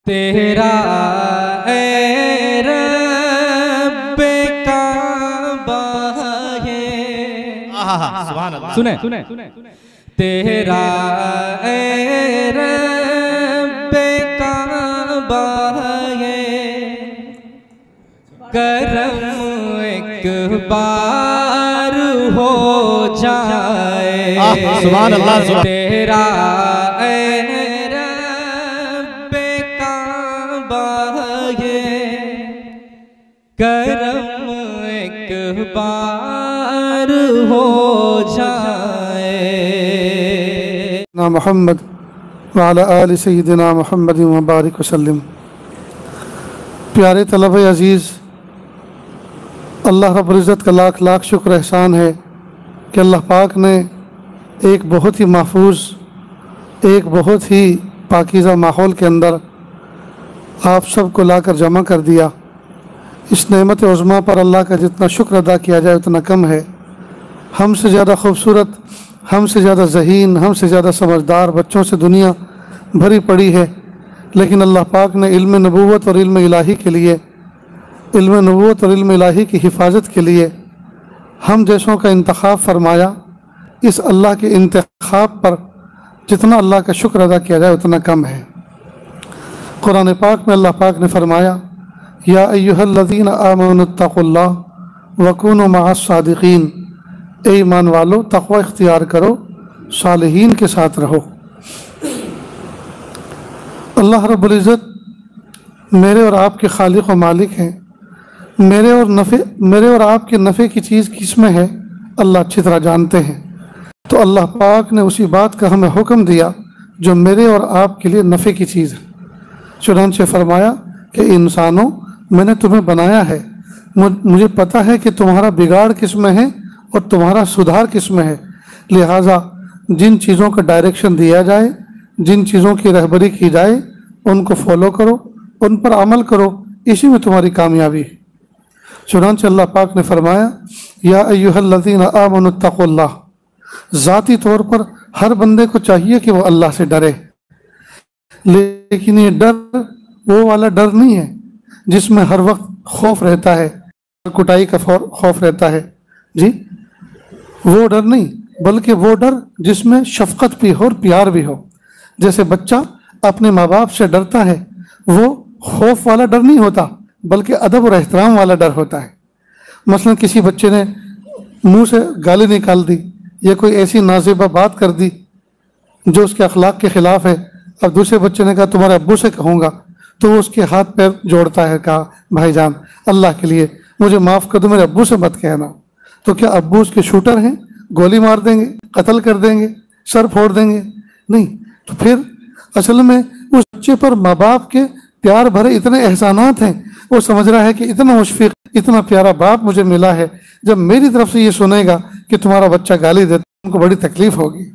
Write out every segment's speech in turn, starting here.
تیرا اے رب کعبہ ہے، سنیں تیرا اے رب کعبہ ہے، کرم ایک بار ہو جائے، سبحان اللہ، تیرا اے کرم ایک بار ہو جائے۔ محمد وعلی آل سیدنا محمد مبارک وسلم۔ پیارے طلبہ عزیز، اللہ رب العزت کا لاکھ لاکھ شکر احسان ہے کہ اللہ پاک نے ایک بہت ہی محفوظ، ایک بہت ہی پاکیزہ ماحول کے اندر آپ سب کو لا کر جمع کر دیا۔ اس نعمت عظمیٰ پر اللہ کا جتنا شکر ادا کیا جائے اتنا کم ہے۔ ہم سے زیادہ خوبصورت، ہم سے زیادہ ذہین، ہم سے زیادہ سمجھدار بچوں سے دنیا بھری پڑی ہے، لیکن اللہ پاک نے علم نبوت اور علم الہی کے لیے، علم نبوت اور علم الہی کی حفاظت کے لیے ہم جیسوں کا انتخاب فرمایا۔ اس اللہ کے انتخاب پر جتنا اللہ کا شکر ادا کیا جائے اتنا کم ہے۔ قرآن پاک میں اللہ پاک نے فرمایا، یا ایہا الذین آمنوا اتقوا اللہ وکونوا مع الصادقین، اے ایمان والو تقوی اختیار کرو، صالحین کے ساتھ رہو۔ اللہ رب العزت میرے اور آپ کے خالق و مالک ہیں۔ میرے اور آپ کے نفع کی چیز کس میں ہے اللہ اچھی طرح جانتے ہیں، تو اللہ پاک نے اسی بات کا ہمیں حکم دیا جو میرے اور آپ کے لیے نفع کی چیز ہے۔ چنانچہ فرمایا کہ انسانوں، میں نے تمہیں بنایا ہے، مجھے پتہ ہے کہ تمہارا بگاڑ کس میں ہے اور تمہارا سدھار کس میں ہے، لہٰذا جن چیزوں کا ڈائریکشن دیا جائے، جن چیزوں کی رہبری کی جائے ان کو فالو کرو، ان پر عمل کرو، اسی میں تمہاری کامیابی ہے۔ چنانچہ اللہ پاک نے فرمایا، یا ایہا الذین آمنوا اتقوا اللہ، ذاتی طور پر ہر بندے کو چاہیے کہ وہ اللہ سے ڈرے، لیکن یہ ڈر وہ والا ڈر نہیں ہے جس میں ہر وقت خوف رہتا ہے، کٹائی کا خوف رہتا ہے، جی وہ ڈر نہیں، بلکہ وہ ڈر جس میں شفقت بھی ہو اور پیار بھی ہو۔ جیسے بچہ اپنے ماں باپ سے ڈرتا ہے، وہ خوف والا ڈر نہیں ہوتا بلکہ ادب اور احترام والا ڈر ہوتا ہے۔ مثلا کسی بچے نے منہ سے گالی نکال دی یا کوئی ایسی نازیبہ بات کر دی جو اس کے اخلاق کے خلاف ہے، اب دوسرے بچے نے کہا تمہارے ابو سے کہوں گا، تو وہ اس کے ہاتھ پیر جوڑتا ہے، کہا بھائی جان اللہ کے لیے مجھے معاف کر دو، میرے ابو سے مت کہنا۔ تو کیا ابو اس کے شوٹر ہیں، گولی مار دیں گے، قتل کر دیں گے، سر پھوڑ دیں گے؟ نہیں۔ تو پھر اصل میں اس بچے پر ماں باپ کے پیار بھرے اتنے احسانات ہیں، وہ سمجھ رہا ہے کہ اتنا مشفق، اتنا پیارا باپ مجھے ملا ہے، جب میری طرف سے یہ سنے گا کہ تمہارا بچہ گالی دیتا ہے ان کو بڑی تکلیف ہوگی۔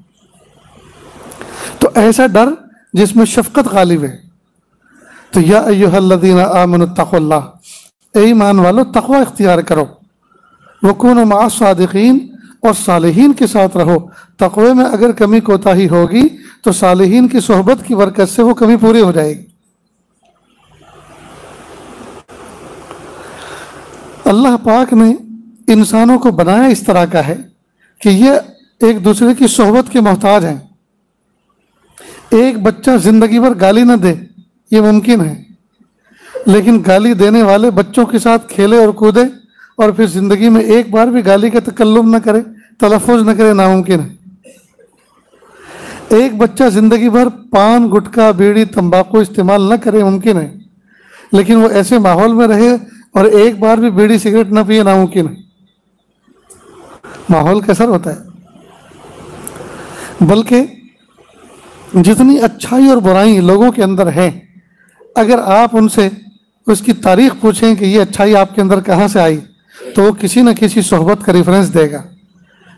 تو ایسا ڈر جس میں شفقت غالب ہے۔ تو یا ایہا الذین آمنوا اتقوا اللہ، اے ایمان والو تقوی اختیار کرو، وکونوا مع الصادقین، اور صالحین کے ساتھ رہو۔ تقوی میں اگر کمی کوتاہی ہوگی تو صالحین کی صحبت کی برکت سے وہ کمی پوری ہو جائے گی۔ اللہ پاک نے انسانوں کو بنایا اس طرح کا ہے کہ یہ ایک دوسرے کی صحبت کے محتاج ہیں۔ ایک بچہ زندگی بھر گالی نہ دے یہ ممکن ہے، لیکن گالی دینے والے بچوں کے ساتھ کھیلے اور کودے اور پھر زندگی میں ایک بار بھی گالی کا تکلم نہ کرے، تلفظ نہ کرے، ناممکن ہے۔ ایک بچہ زندگی بھر پان، گٹکا، بیڑی، تمباکو استعمال نہ کرے، ممکن ہے، لیکن وہ ایسے ماحول میں رہے اور ایک بار بھی بیڑی سگریٹ نہ پیے، ناممکن ہے۔ ماحول کا اثر ہوتا ہے۔ بلکہ جتنی اچھائی اور برائی لوگوں کے اندر ہے، اگر آپ ان سے اس کی تاریخ پوچھیں کہ یہ اچھائی آپ کے اندر کہاں سے آئی، تو وہ کسی نہ کسی صحبت کا ریفرنس دے گا۔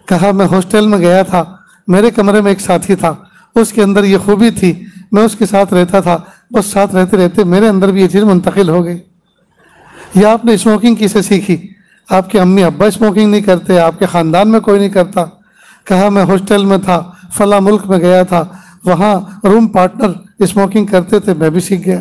کہا میں ہاسٹل میں گیا تھا، میرے کمرے میں ایک ساتھی تھا، اس کے اندر یہ خوبی تھی، میں اس کے ساتھ رہتا تھا، بس ساتھ رہتے رہتے میرے اندر بھی یہ چیز منتقل ہو گئی۔ یا آپ نے اسموکنگ کیسے سیکھی؟ آپ کے امی ابا اسموکنگ نہیں کرتے، آپ کے خاندان میں کوئی نہیں کرتا۔ کہا میں ہاسٹل میں تھا، فلاں ملک میں گیا تھا، وہاں روم پارٹنر اسموکنگ کرتے تھے، میں بھی سیکھ گیا۔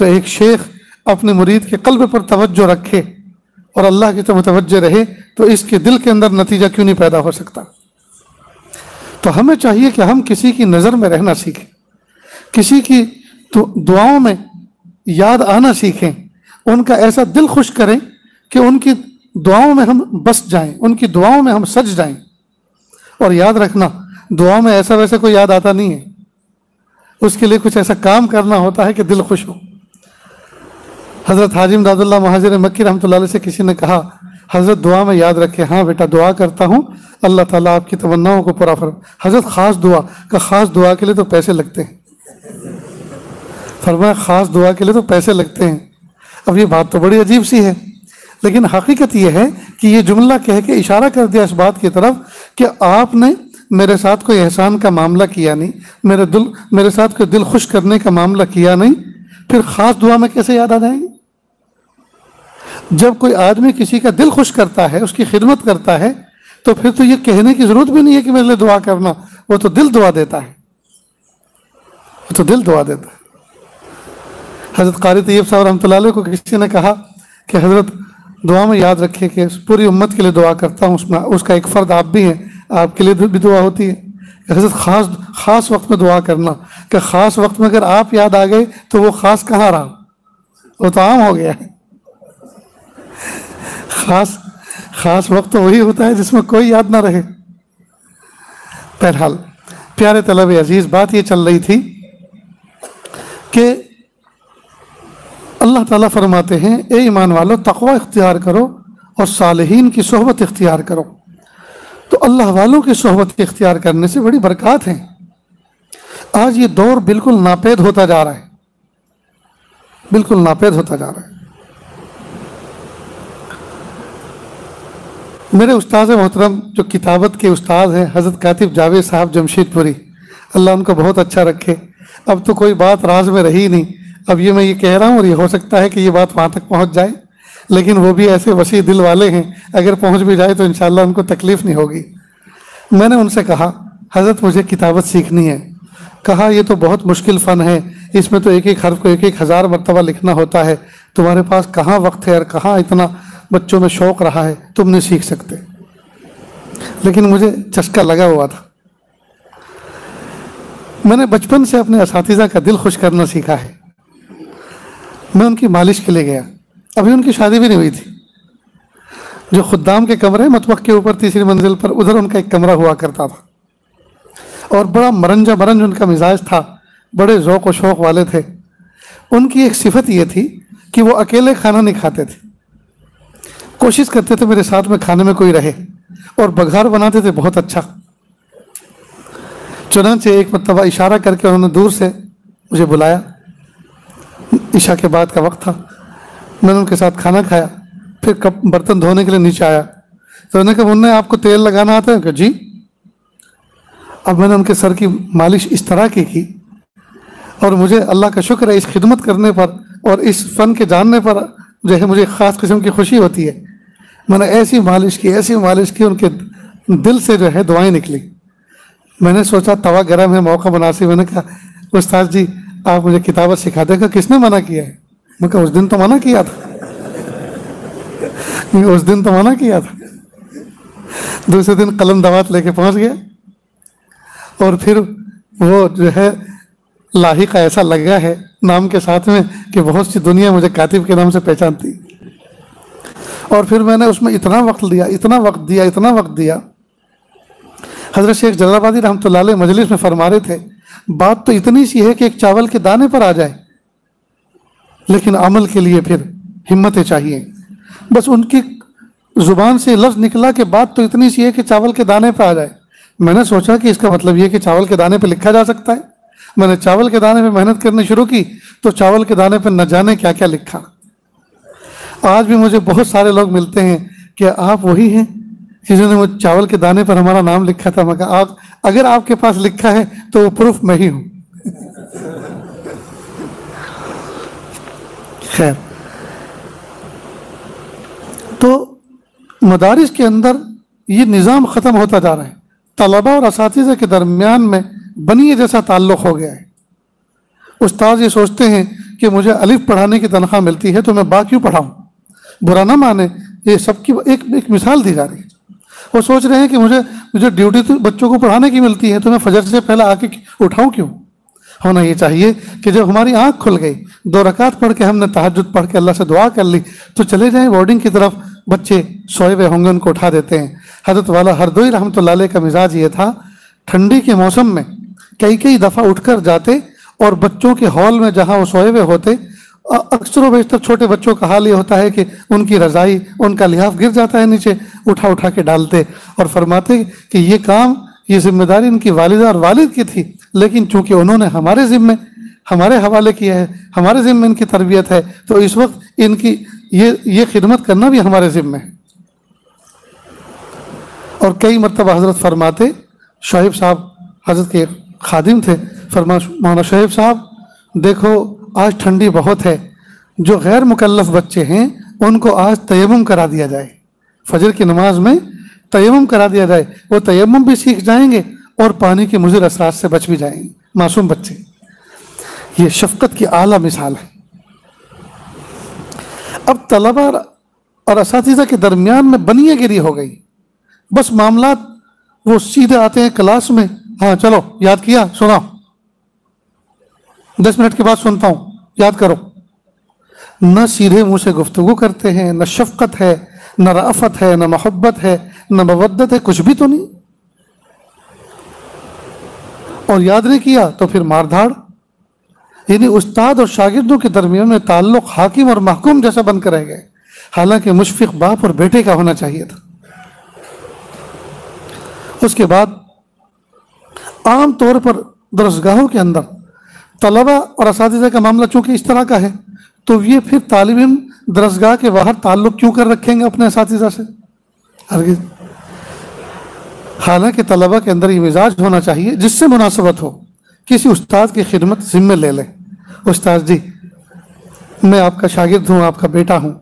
تو ایک شیخ اپنے مرید کے قلب پر توجہ رکھے اور اللہ کی طرف متوجہ رہے تو اس کے دل کے اندر نتیجہ کیوں نہیں پیدا ہو سکتا؟ تو ہمیں چاہیے کہ ہم کسی کی نظر میں رہنا سیکھیں، کسی کی دعاؤں میں یاد آنا سیکھیں، ان کا ایسا دل خوش کریں کہ ان کی دعاؤں میں ہم بس جائیں، ان کی دعاؤں میں ہم سج جائیں۔ اور یاد رکھنا، دعاؤں میں ایسا ویسا کوئی یاد آتا نہیں ہے، اس کے لیے کچھ ایسا کام کرنا ہوتا ہے کہ دل خوش ہو۔ حضرت حاجی امداد اللہ مہاجر مکی رحمۃ اللہ علیہ سے کسی نے کہا حضرت دعا میں یاد رکھے۔ ہاں بیٹا دعا کرتا ہوں، اللہ تعالیٰ آپ کی تمناؤں کو پورا فرمائے۔ حضرت خاص دعا کہ خاص دعا کے لیے تو پیسے لگتے ہیں۔ فرمایا خاص دعا کے لیے تو پیسے لگتے ہیں۔ اب یہ بات تو بڑی عجیب سی ہے، لیکن حقیقت یہ ہے کہ یہ جملہ کہہ کے اشارہ کر دیا اس بات کی طرف کہ آپ نے میرے ساتھ کوئی احسان کا معاملہ کیا نہیں، میرے ساتھ کوئی دل خوش کرنے کا معاملہ کیا نہیں، پھر خاص دعا میں کیسے یاد آ جائیں گے؟ جب کوئی آدمی کسی کا دل خوش کرتا ہے، اس کی خدمت کرتا ہے، تو پھر تو یہ کہنے کی ضرورت بھی نہیں ہے کہ میرے لیے دعا کرنا، وہ تو دل دعا دیتا ہے، وہ تو دل دعا دیتا ہے۔ حضرت قاری طیب صاحب رحمۃ اللہ علیہ کو کسی نے کہا کہ حضرت دعا میں یاد رکھے کہ پوری امت کے لیے دعا کرتا ہوں، اس کا ایک فرد آپ بھی ہیں، آپ کے لیے بھی دعا ہوتی ہے کہ حضرت خاص وقت میں دعا کرنا، کہ خاص وقت میں اگر آپ یاد آ گئے تو وہ خاص کہاں رہا، وہ تو عام ہو گیا ہے۔ خاص وقت تو وہی ہوتا ہے جس میں کوئی یاد نہ رہے۔ بہرحال پیارے طلبہ عزیز، بات یہ چل رہی تھی کہ اللہ تعالیٰ فرماتے ہیں اے ایمان والو تقوی اختیار کرو اور صالحین کی صحبت اختیار کرو۔ تو اللہ والوں کی صحبت اختیار کرنے سے بڑی برکات ہیں۔ آج یہ دور بالکل ناپید ہوتا جا رہا ہے، بالکل ناپید ہوتا جا رہا ہے۔ میرے استاد محترم جو کتابت کے استاد ہیں حضرت کاتب جاوید صاحب جمشید پوری، اللہ ان کو بہت اچھا رکھے۔ اب تو کوئی بات راز میں رہی نہیں، اب یہ میں یہ کہہ رہا ہوں اور یہ ہو سکتا ہے کہ یہ بات وہاں تک پہنچ جائے، لیکن وہ بھی ایسے وسیع دل والے ہیں، اگر پہنچ بھی جائے تو انشاءاللہ ان کو تکلیف نہیں ہوگی۔ میں نے ان سے کہا حضرت مجھے کتابت سیکھنی ہے۔ کہا یہ تو بہت مشکل فن ہے، اس میں تو ایک ایک حرف کو 1000 مرتبہ لکھنا ہوتا ہے، تمہارے پاس کہاں وقت ہے اور کہاں اتنا بچوں میں شوق رہا ہے، تم نہیں سیکھ سکتے۔ لیکن مجھے چسکا لگا ہوا تھا۔ میں نے بچپن سے اپنے اساتذہ کا دل خوش کرنا سیکھا ہے۔ میں ان کی مالش کے لیے گیا، ابھی ان کی شادی بھی نہیں ہوئی تھی۔ جو خدام کے کمرے مطبخ کے اوپر 3ری منزل پر، ادھر ان کا ایک کمرہ ہوا کرتا تھا، اور بڑا مرنج ان کا مزاج تھا، بڑے ذوق و شوق والے تھے۔ ان کی ایک صفت یہ تھی کہ وہ اکیلے کھانا نہیں کھاتے تھے، کوشش کرتے تھے میرے ساتھ میں کھانے میں کوئی رہے، اور بگھار بناتے تھے بہت اچھا۔ چنانچہ ایک مرتبہ اشارہ کر کے انہوں نے دور سے مجھے بلایا، عشاء کے بعد کا وقت تھا، میں نے ان کے ساتھ کھانا کھایا، پھر برتن دھونے کے لیے نیچے آیا تو انہوں نے کہا انہیں آپ کو تیل لگانا آتا ہے؟ کہ جی۔ اب میں نے ان کے سر کی مالش اس طرح کی اور مجھے اللہ کا شکر ہے اس خدمت کرنے پر اور اس فن کے جاننے پر جو ہے مجھے خاص قسم کی خوشی ہوتی ہے۔ میں نے ایسی مالش کی ان کے دل سے جو ہے دعائیں نکلی۔ میں نے سوچا توا گرم ہے، موقع مناسب، میں نے کہا استاد جی آپ مجھے کتابت سکھا دے گا؟ کس نے منع کیا ہے؟ میں کہا اس دن تو منع کیا تھا، اس دن تو منع کیا تھا۔ دوسرے دن قلم دوات لے کے پہنچ گیا، اور پھر وہ جو ہے لاحقہ ایسا لگا ہے نام کے ساتھ میں کہ بہت سی دنیا مجھے کاتب کے نام سے پہچانتی۔ اور پھر میں نے اس میں اتنا وقت دیا۔ حضرت شیخ جلال آبادی رحمۃ اللہ علیہ مجلس میں فرما رہے تھے بات تو اتنی سی ہے کہ ایک چاول کے دانے پر آ جائے، لیکن عمل کے لیے پھر ہمتیں چاہیے۔ بس ان کی زبان سے لفظ نکلا کہ بات تو اتنی سی ہے کہ چاول کے دانے پہ آ جائے۔ میں نے سوچا کہ اس کا مطلب یہ کہ چاول کے دانے پہ لکھا جا سکتا ہے۔ میں نے چاول کے دانے پہ محنت کرنی شروع کی تو چاول کے دانے پہ نہ جانے کیا کیا لکھا۔ آج بھی مجھے بہت سارے لوگ ملتے ہیں کہ آپ وہی ہیں جنہوں نے مجھے چاول کے دانے پر ہمارا نام لکھا تھا۔ میں کہا اگر آپ کے پاس لکھا ہے تو وہ پروف میں ہی ہوں۔ خیر، تو مدارس کے اندر یہ نظام ختم ہوتا جا رہا ہے، طلباء اور اساتذہ کے درمیان میں بنیے جیسا تعلق ہو گیا ہے۔ استاد یہ سوچتے ہیں کہ مجھے الف پڑھانے کی تنخواہ ملتی ہے تو میں با کیوں پڑھاؤں؟ برا نہ مانے، یہ سب کی ایک مثال دی جا رہی ہے۔ وہ سوچ رہے ہیں کہ مجھے ڈیوٹی تو بچوں کو پڑھانے کی ملتی ہے تو میں فجر سے پہلے آ کے اٹھاؤں کیوں؟ ہونا یہ چاہیے کہ جب ہماری آنکھ کھل گئی، 2 رکعت پڑھ کے ہم نے تہجد پڑھ کے اللہ سے دعا کر لی، تو چلے جائیں بورڈنگ کی طرف، بچے سوئے ہوئے ہوں گے ان کو اٹھا دیتے ہیں۔ حضرت والا ہردوئی رحمۃ اللہ علیہ کا مزاج یہ تھا، ٹھنڈی کے موسم میں کئی دفعہ اٹھ کر جاتے اور بچوں کے ہال میں جہاں وہ سوئے ہوئے ہوتے، اکثر و بیشتر چھوٹے بچوں کا حال یہ ہوتا ہے کہ ان کی رضائی، ان کا لحاف گر جاتا ہے نیچے، اٹھا کے ڈالتے اور فرماتے کہ یہ کام، یہ ذمہ داری ان کی والدہ اور والد کی تھی، لیکن چونکہ انہوں نے ہمارے حوالے کیا ہے، ہمارے ذمہ ان کی تربیت ہے، تو اس وقت ان کی یہ خدمت کرنا بھی ہمارے ذمہ ہے۔ اور کئی مرتبہ حضرت فرماتے، شعیب صاحب حضرت کے خادم تھے، مولانا شعیب صاحب دیکھو آج ٹھنڈی بہت ہے، جو غیر مکلف بچے ہیں ان کو آج تیمم کرا دیا جائے، فجر کی نماز میں تیمم کرا دیا جائے، وہ تیمم بھی سیکھ جائیں گے اور پانی کے مضر اثرات سے بچ بھی جائیں گے، معصوم بچے۔ یہ شفقت کی اعلیٰ مثال ہے۔ اب طلبہ اور اساتذہ کے درمیان میں بنیہ گیری ہو گئی، بس معاملات وہ سیدھے آتے ہیں کلاس میں، ہاں چلو یاد کیا، سناؤ، 10 منٹ کے بعد سنتا ہوں، یاد کرو۔ نہ سیدھے منہ سے گفتگو کرتے ہیں، نہ شفقت ہے، نہ رأفت ہے، نہ محبت ہے، نہ مودت ہے، کچھ بھی تو نہیں۔ اور یاد نہیں کیا تو پھر مار دھاڑ، یعنی استاد اور شاگردوں کے درمیان میں تعلق حاکم اور محکوم جیسا بن کر رہ گئے، حالانکہ مشفق باپ اور بیٹے کا ہونا چاہیے تھا۔ اس کے بعد عام طور پر درسگاہوں کے اندر طلبہ اور اساتذہ کا معاملہ چونکہ اس طرح کا ہے، تو یہ پھر طالب علم درسگاہ کے باہر تعلق کیوں کر رکھیں گے اپنے اساتذہ سے؟ ہرگز۔ حالانکہ طلبہ کے اندر یہ مزاج ہونا چاہیے جس سے مناسبت ہو، کسی استاد کی خدمت ذمہ لے لے، استاد جی میں آپ کا شاگرد ہوں، آپ کا بیٹا ہوں،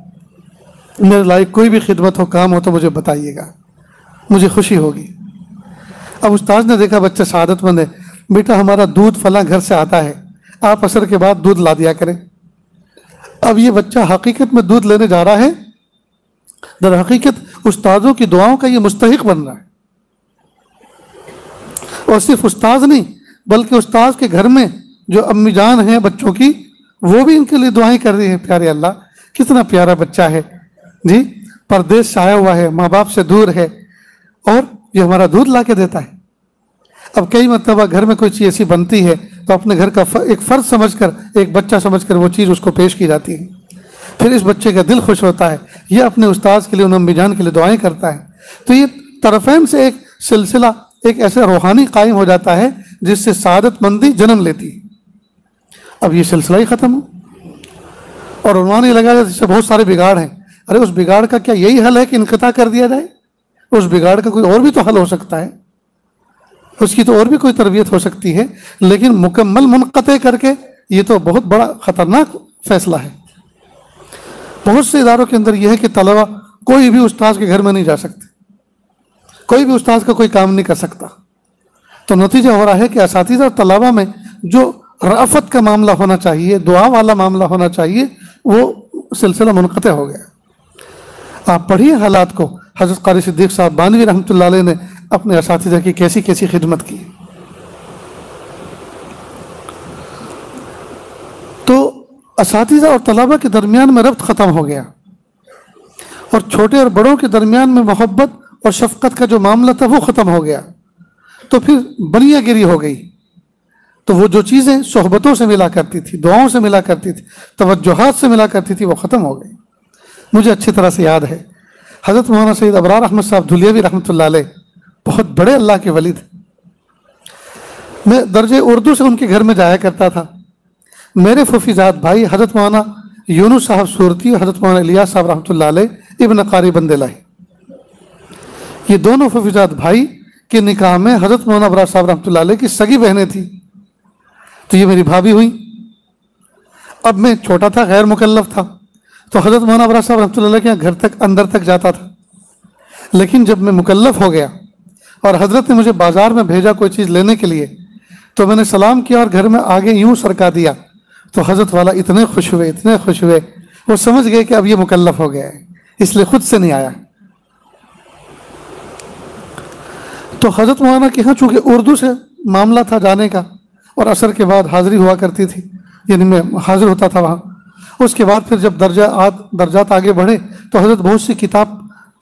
میرے لائق کوئی بھی خدمت ہو، کام ہو تو مجھے بتائیے گا، مجھے خوشی ہوگی۔ اب استاد نے دیکھا بچہ سعادت مند ہے، بیٹا ہمارا دودھ فلاں گھر سے آتا ہے، آپ عصر کے بعد دودھ لا دیا کریں۔ اب یہ بچہ حقیقت میں دودھ لینے جا رہا ہے، در حقیقت استادوں کی دعاؤں کا یہ مستحق بن رہا ہے۔ اور صرف استاد نہیں بلکہ استاد کے گھر میں جو امی جان ہیں بچوں کی، وہ بھی ان کے لیے دعائیں کر رہی ہیں، پیارے اللہ کتنا پیارا بچہ ہے جی، پردیس سے آیا ہوا ہے، ماں باپ سے دور ہے، اور یہ ہمارا دودھ لا کے دیتا ہے۔ اب کئی مرتبہ گھر میں کوئی چیز ایسی بنتی ہے تو اپنے گھر کا ایک فرد سمجھ کر، ایک بچہ سمجھ کر وہ چیز اس کو پیش کی جاتی ہے، پھر اس بچے کا دل خوش ہوتا ہے، یہ اپنے استاذ کے لیے، ان امی جان کے لیے دعائیں کرتا ہے، تو یہ طرفین سے ایک سلسلہ، ایک ایسا روحانی قائم ہو جاتا ہے جس سے سعادت مندی جنم لیتی ہے۔ اب یہ سلسلہ ہی ختم ہو اور عنوان یہ لگا جس سے بہت سارے بگاڑ ہیں، ارے اس بگاڑ کا کیا یہی حل ہے کہ انقطاع کر دیا جائے؟ اس بگاڑ کا کوئی اور بھی تو حل ہو سکتا ہے، اس کی تو اور بھی کوئی تربیت ہو سکتی ہے، لیکن مکمل منقطع کر کے یہ تو بہت بڑا خطرناک فیصلہ ہے۔ بہت سے اداروں کے اندر یہ ہے کہ طلبہ کوئی بھی استاذ کے گھر میں نہیں جا سکتے، کوئی بھی استاذ کا کوئی کام نہیں کر سکتا، تو نتیجہ ہو رہا ہے کہ اساتذہ اور طلبہ میں جو رأفت کا معاملہ ہونا چاہیے، دعا والا معاملہ ہونا چاہیے، وہ سلسلہ منقطع ہو گیا۔ آپ پڑھیے حالات کو، حضرت قاری صدیق صاحب بانوی رحمۃ اللہ علیہ نے اپنے اساتذہ کی کیسی کیسی خدمت کی۔ تو اساتذہ اور طلبہ کے درمیان میں ربط ختم ہو گیا، اور چھوٹے اور بڑوں کے درمیان میں محبت اور شفقت کا جو معاملہ تھا وہ ختم ہو گیا، تو پھر بنیہ گیری ہو گئی۔ تو وہ جو چیزیں صحبتوں سے ملا کرتی تھی، دعاؤں سے ملا کرتی تھی، توجہات سے ملا کرتی تھی، وہ ختم ہو گئی۔ مجھے اچھی طرح سے یاد ہے حضرت مولانا سید ابرار احمد صاحب دھلیوی رحمۃ اللہ علیہ بہت بڑے اللہ کے ولی تھے۔ میں درجہ اردو سے ان کے گھر میں جایا کرتا تھا۔ میرے پھوپھیزاد بھائی حضرت مولانا یونس صاحب صورتی اور حضرت مولانا الیاس صاحب رحمۃ اللہ علیہ ابن قاری بندلائی، یہ دونوں پھوپھیزاد بھائی کے نکاح میں حضرت مولانا ابرار صاحب رحمۃ اللہ علیہ کی سگی بہنیں تھیں، تو یہ میری بھابھی ہوئی۔ اب میں چھوٹا تھا، غیر مکلف تھا، تو حضرت مولانا ابرار صاحب رحمۃ اللہ علیہ کے گھر تک اندر تک جاتا تھا، لیکن جب میں مکلف ہو گیا اور حضرت نے مجھے بازار میں بھیجا کوئی چیز لینے کے لیے، تو میں نے سلام کیا اور گھر میں آگے یوں سرکا دیا، تو حضرت والا اتنے خوش ہوئے، وہ سمجھ گئے کہ اب یہ مکلف ہو گیا ہے، اس لیے خود سے نہیں آیا۔ تو حضرت مولانا کے ہاں چونکہ اردو سے معاملہ تھا جانے کا، اور عصر کے بعد حاضری ہوا کرتی تھی، یعنی میں حاضر ہوتا تھا وہاں۔ اس کے بعد پھر جب درجات آگے بڑھے تو حضرت بہت سی کتاب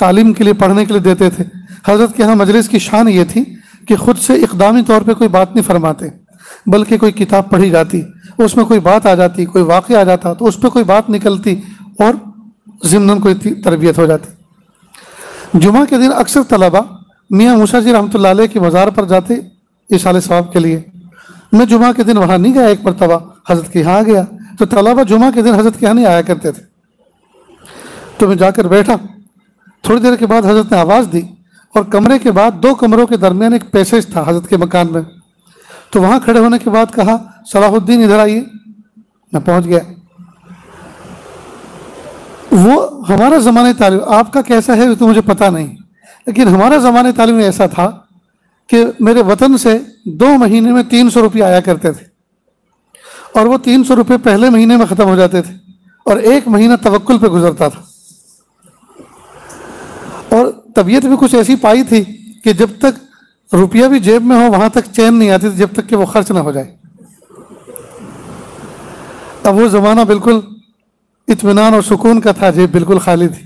تعلیم کے لیے پڑھنے کے لیے دیتے تھے۔ حضرت کے ہاں مجلس کی شان یہ تھی کہ خود سے اقدامی طور پہ کوئی بات نہیں فرماتے، بلکہ کوئی کتاب پڑھی جاتی، اس میں کوئی بات آ جاتی، کوئی واقعہ آ جاتا تو اس پہ کوئی بات نکلتی اور ضمناً کوئی تربیت ہو جاتی۔ جمعہ کے دن اکثر طلبہ میاں موسیٰ جی رحمۃ اللہ علیہ کی مزار پر جاتے اصالہ ثواب کے لیے۔ میں جمعہ کے دن وہاں نہیں گیا، ایک مرتبہ حضرت کے یہاں آ گیا تو طلبہ جمعہ کے دن حضرت کے یہاں نہیں آیا کرتے تھے، تو میں جا کر بیٹھا۔ تھوڑی دیر کے بعد حضرت نے آواز دی، اور کمرے کے بعد 2 کمروں کے درمیان ایک پیسیج تھا حضرت کے مکان میں، تو وہاں کھڑے ہونے کے بعد کہا صلاح الدین ادھر آئیے۔ میں پہنچ گیا۔ وہ ہمارا زمانہ تعلیم آپ کا کیسا ہے تو مجھے پتہ نہیں، لیکن ہمارا زمانہ تعلیم ایسا تھا کہ میرے وطن سے 2 مہینے میں 300 روپے آیا کرتے تھے، اور وہ 300 روپے پہلے مہینے میں ختم ہو جاتے تھے، اور 1 مہینہ توکل پہ گزرتا تھا۔ اور طبیعت بھی کچھ ایسی پائی تھی کہ جب تک روپیہ بھی جیب میں ہو وہاں تک چین نہیں آتی تھی جب تک کہ وہ خرچ نہ ہو جائے۔ اب وہ زمانہ بالکل اطمینان اور سکون کا تھا، جیب بالکل خالی تھی۔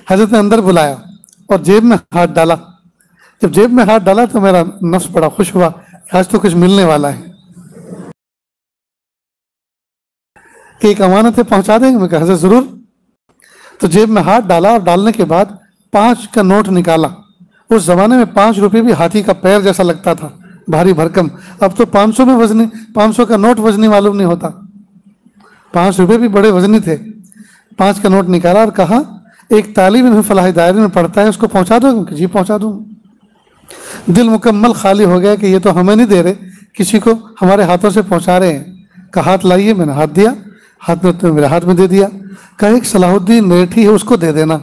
حضرت نے اندر بلایا اور جیب میں ہاتھ ڈالا۔ جب جیب میں ہاتھ ڈالا تو میرا نفس بڑا خوش ہوا، آج تو کچھ ملنے والا ہے۔ کہ ایک امانت ہے پہنچا دیں گے؟ میں کہا حضرت ضرور۔ تو جیب میں ہاتھ ڈالا، اور ڈالنے کے بعد 5 کا نوٹ نکالا۔ اس زمانے میں 5 روپے بھی ہاتھی کا پیر جیسا لگتا تھا، بھاری بھرکم۔ اب تو 500 میں وزنی، 500 کا نوٹ وزنی معلوم نہیں ہوتا، 5 روپے بھی بڑے وزنی تھے۔ 5 کا نوٹ نکالا اور کہا ایک طالب علم فلاحی دائرے میں پڑھتا ہے، اس کو پہنچا دو گے؟ جی پہنچا دوں۔ دل مکمل خالی ہو گیا کہ یہ تو ہمیں نہیں دے رہے، کسی کو ہمارے ہاتھوں سے پہنچا رہے ہیں۔ کہ ہاتھ لائیے، میں نے ہاتھ دیا، ہاتھ میں میرے ہاتھ میں دے دیا۔ کہا ایک صلاح الدین میٹھی ہے، اس کو دے دینا۔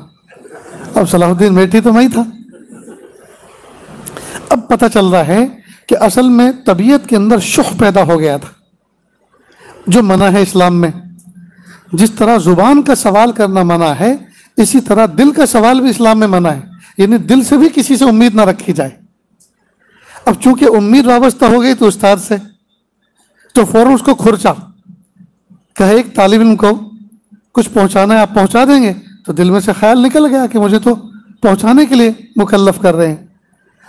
اب صلاح الدین میٹھی تو میں ہی تھا۔ اب پتہ چل رہا ہے کہ اصل میں طبیعت کے اندر شح پیدا ہو گیا تھا، جو منع ہے اسلام میں۔ جس طرح زبان کا سوال کرنا منع ہے، اسی طرح دل کا سوال بھی اسلام میں منع ہے، یعنی دل سے بھی کسی سے امید نہ رکھی جائے۔ اب چونکہ امید وابستہ ہو گئی تو استاد سے، تو فوراً اس کو کھرچا۔ کہا ایک طالب علم کو کچھ پہنچانا ہے، آپ پہنچا دیں گے؟ تو دل میں سے خیال نکل گیا کہ مجھے تو پہنچانے کے لیے مکلف کر رہے ہیں۔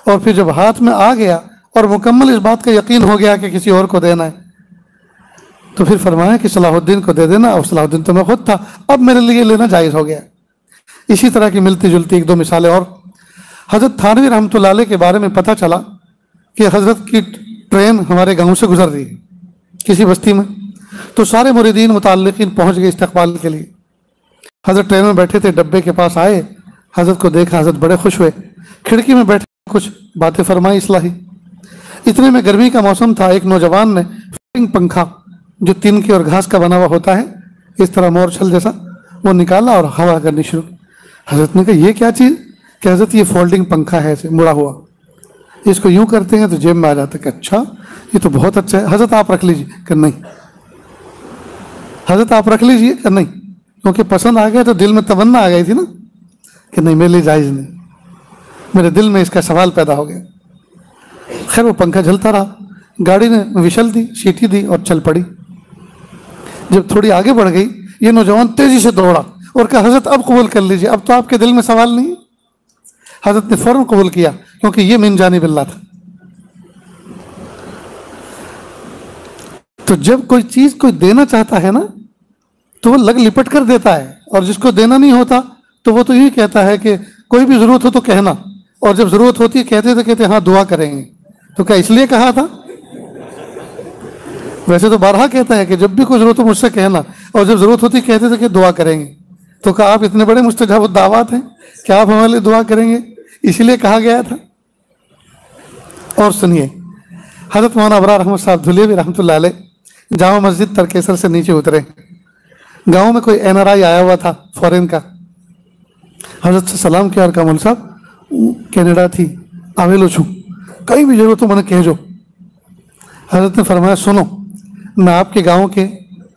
اور پھر جب ہاتھ میں آ گیا اور مکمل اس بات کا یقین ہو گیا کہ کسی اور کو دینا ہے، تو پھر فرمایا کہ صلاح الدین کو دے دینا۔ اور صلاح الدین تو میں خود تھا، اب میرے لیے لینا جائز ہو گیا۔ اسی طرح کی ملتی جلتی 1-2 مثالیں اور۔ حضرت تھانوی رحمۃ اللہ علیہ کے بارے میں پتہ چلا کہ حضرت کی ٹرین ہمارے گاؤں سے گزر رہی ہے کسی بستی میں، تو سارے مریدین متعلقین پہنچ گئے استقبال کے لیے۔ حضرت ٹرین میں بیٹھے تھے، ڈبے کے پاس آئے، حضرت کو دیکھا، حضرت بڑے خوش ہوئے، کھڑکی میں بیٹھے کچھ باتیں فرمائی اصلاحی۔ اتنے میں گرمی کا موسم تھا، ایک نوجوان نے فولڈنگ پنکھا جو تین کی اور گھاس کا بنا ہوا ہوتا ہے، اس طرح مور چھل جیسا، وہ نکالا اور ہوا کرنی شروع۔ حضرت نے کہا یہ کیا چیز؟ کہ حضرت یہ فولڈنگ پنکھا ہے، ایسے مڑا ہوا، اس کو یوں کرتے ہیں تو جیب میں آ جاتا ہے۔ کہ اچھا یہ تو بہت اچھا ہے، حضرت آپ رکھ لیجیے۔ کہ نہیں حضرت آپ رکھ لیجیے۔ کہ نہیں، کیونکہ پسند آ گیا تو دل میں تمنا آ گئی تھی نا کہ نہیں میرے لیے جائز نہیں، میرے دل میں اس کا سوال پیدا ہو گیا۔ خیر وہ پنکھا جھلتا رہا، گاڑی نے وشل دی، سیٹی دی اور چل پڑی۔ جب تھوڑی آگے بڑھ گئی، یہ نوجوان تیزی سے دوڑا اور کہا حضرت اب قبول کر لیجیے، اب تو آپ کے دل میں سوال نہیں۔ حضرت نے فوراً قبول کیا، کیونکہ یہ من جانب اللہ تھا۔ تو جب کوئی چیز کوئی دینا چاہتا ہے نا تو وہ لگ لپٹ کر دیتا ہے، اور جس کو دینا نہیں ہوتا تو وہ تو یہی کہتا ہے کہ کوئی بھی ضرورت ہو تو کہنا، اور جب ضرورت ہوتی ہے کہتے تو کہتے ہاں دعا کریں گے۔ تو کیا اس لیے کہا تھا؟ ویسے تو بارہا کہتا ہے کہ جب بھی کوئی ضرورت ہو مجھ سے کہنا، اور جب ضرورت ہوتی کہتے تھے کہ دعا کریں گے۔ تو کہا آپ اتنے بڑے مستجاب الدعوات ہیں، کیا آپ ہمارے لیے دعا کریں گے؟ اسی لیے کہا گیا تھا۔ اور سنیے، حضرت مولانا ابرار احمد صاحب دھلیوی رحمۃ اللہ علیہ جامع مسجد ترکیسر سے نیچے اترے، گاؤں میں کوئی NRI آیا ہوا تھا فورن کا، حضرت سے سلام کیا اور کہا مول صاحب کینیڈا تھی آویلو چھو، کہیں بھی ضرورت ہو میں نے کہہ جو۔ حضرت نے فرمایا سنو، میں آپ کے گاؤں کے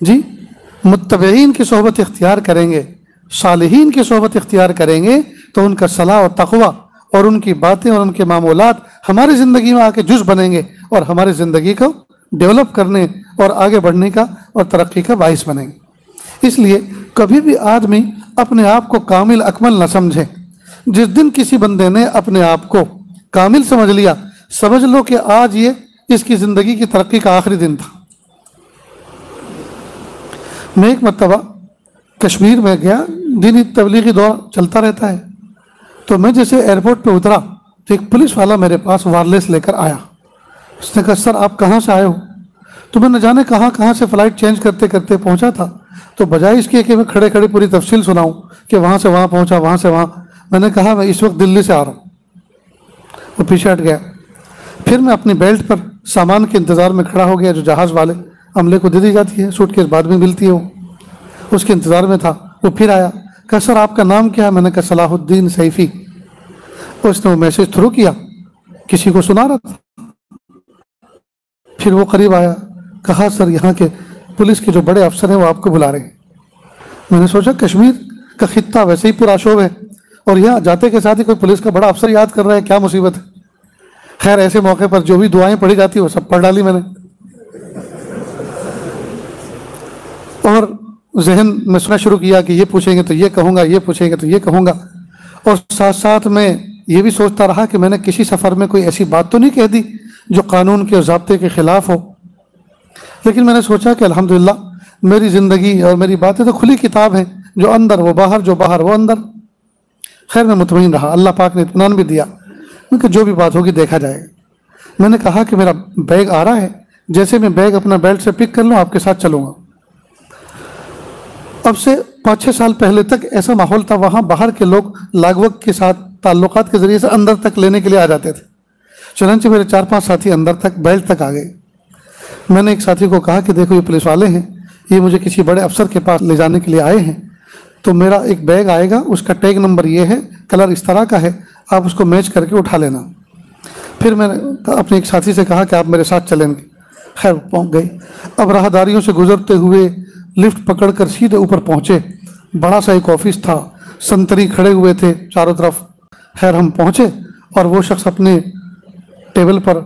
جی متبعین کی صحبت اختیار کریں گے، صالحین کی صحبت اختیار کریں گے تو ان کا صلاح و تقوی اور ان کی باتیں اور ان کے معمولات ہماری زندگی میں آ کے جز بنیں گے اور ہماری زندگی کو ڈیولپ کرنے اور آگے بڑھنے کا اور ترقی کا باعث بنیں گے۔ اس لیے کبھی بھی آدمی اپنے آپ کو کامل اکمل نہ سمجھے۔ جس دن کسی بندے نے اپنے آپ کو کامل سمجھ لیا، سمجھ لو کہ آج یہ اس کی زندگی کی ترقی کا آخری دن تھا۔ میں ایک مرتبہ کشمیر میں گیا، دینی تبلیغی دور چلتا رہتا ہے، تو میں جیسے ایئرپورٹ پہ اترا تو ایک پولیس والا میرے پاس وائرلیس لے کر آیا۔ اس نے کہا سر آپ کہاں سے آئے ہو؟ تو میں نہ جانے کہاں سے فلائٹ چینج کرتے کرتے پہنچا تھا، تو بجائے اس کے کہ میں کھڑے کھڑے پوری تفصیل سناؤں کہ وہاں سے وہاں پہنچا، وہاں سے وہاں، میں نے کہا میں اس وقت دلی سے آ رہا ہوں۔ وہ پیچھے ہٹ گیا۔ پھر میں اپنی بیلٹ پر سامان کے انتظار میں کھڑا ہو گیا جو جہاز والے عملے کو دے دی جاتی ہے، سوٹ کیس بعد میں ملتی ہے، وہ اس کے انتظار میں تھا۔ وہ پھر آیا، کہا سر آپ کا نام کیا ہے؟ میں نے کہا صلاح الدین سیفی۔ اس نے وہ میسج تھرو کیا، کسی کو سنا رہا تھا۔ پھر وہ قریب آیا، کہا سر یہاں کے پولیس کے جو بڑے افسر ہیں وہ آپ کو بلا رہے ہیں۔ میں نے سوچا کشمیر کا خطہ ویسے ہی پرآشوب ہے اور یہاں جاتے کے ساتھ ہی کوئی پولیس کا بڑا افسر یاد کر رہا ہے، کیا مصیبت ہے۔ خیر ایسے موقع پر جو بھی دعائیں پڑھی جاتی وہ سب پڑھ ڈالی میں نے، اور ذہن میں سننا شروع کیا کہ یہ پوچھیں گے تو یہ کہوں گا، یہ پوچھیں گے تو یہ کہوں گا، اور ساتھ ساتھ میں یہ بھی سوچتا رہا کہ میں نے کسی سفر میں کوئی ایسی بات تو نہیں کہہ دی جو قانون کے اور ضابطے کے خلاف ہو۔ لیکن میں نے سوچا کہ الحمدللہ میری زندگی اور میری باتیں تو کھلی کتاب ہیں، جو اندر وہ باہر، جو باہر وہ اندر۔ خیر میں مطمئن رہا، اللہ پاک نے اطمینان بھی دیا کہ جو بھی بات ہوگی دیکھا جائے گا۔ میں نے کہا کہ میرا بیگ آ رہا ہے، جیسے میں بیگ اپنا بیلٹ سے پک کر لوں آپ کے ساتھ چلوں گا۔ اب سے 5-6 سال پہلے تک ایسا ماحول تھا، وہاں باہر کے لوگ لاگ وقت کے ساتھ تعلقات کے ذریعے سے اندر تک لینے کے لیے آ جاتے تھے۔ چنانچہ میرے 4-5 ساتھی اندر تک بیلٹ تک آ گئے۔ میں نے ایک ساتھی کو کہا کہ دیکھو یہ پولیس والے ہیں، یہ مجھے کسی بڑے افسر کے پاس لے جانے کے لیے آئے ہیں، تو میرا ایک بیگ آئے گا، اس کا ٹیگ نمبر یہ ہے، کلر اس طرح کا ہے، آپ اس کو میچ کر کے اٹھا لینا۔ پھر میں نے اپنے ایک ساتھی سے کہا کہ آپ میرے ساتھ چلیں گے۔ خیر پہنچ گئے۔ اب راہداریوں سے گزرتے ہوئے لفٹ پکڑ کر سیدھے اوپر پہنچے۔ بڑا سا ایک آفس تھا، سنتری کھڑے ہوئے تھے چاروں طرف۔ خیر ہم پہنچے اور وہ شخص اپنے ٹیبل پر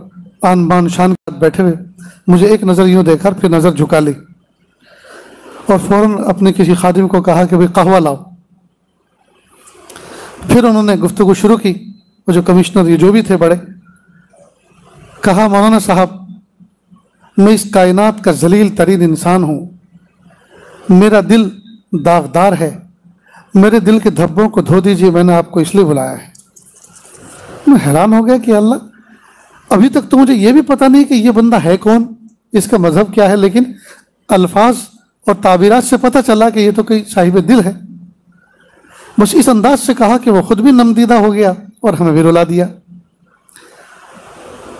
آن بان شان کے ساتھ بیٹھے ہوئے، مجھے ایک نظر یوں دیکھا پھر نظر جھکا لی اور فوراً اپنے کسی خادم کو کہا کہ بھئی قہوہ لاؤ۔ پھر انہوں نے گفتگو شروع کی، وہ جو کمشنر یہ جو بھی تھے بڑے، کہا مولانا صاحب میں اس کائنات کا ذلیل ترین انسان ہوں، میرا دل داغدار ہے، میرے دل کے دھبوں کو دھو دیجیے، میں نے آپ کو اس لیے بلایا ہے۔ میں حیران ہو گیا کہ اللہ ابھی تک تو مجھے یہ بھی پتہ نہیں کہ یہ بندہ ہے کون، اس کا مذہب کیا ہے، لیکن الفاظ اور تعبیرات سے پتہ چلا کہ یہ تو کوئی صاحب دل ہے۔ بس اس انداز سے کہا کہ وہ خود بھی نمدیدہ ہو گیا اور ہمیں بھی رلا دیا۔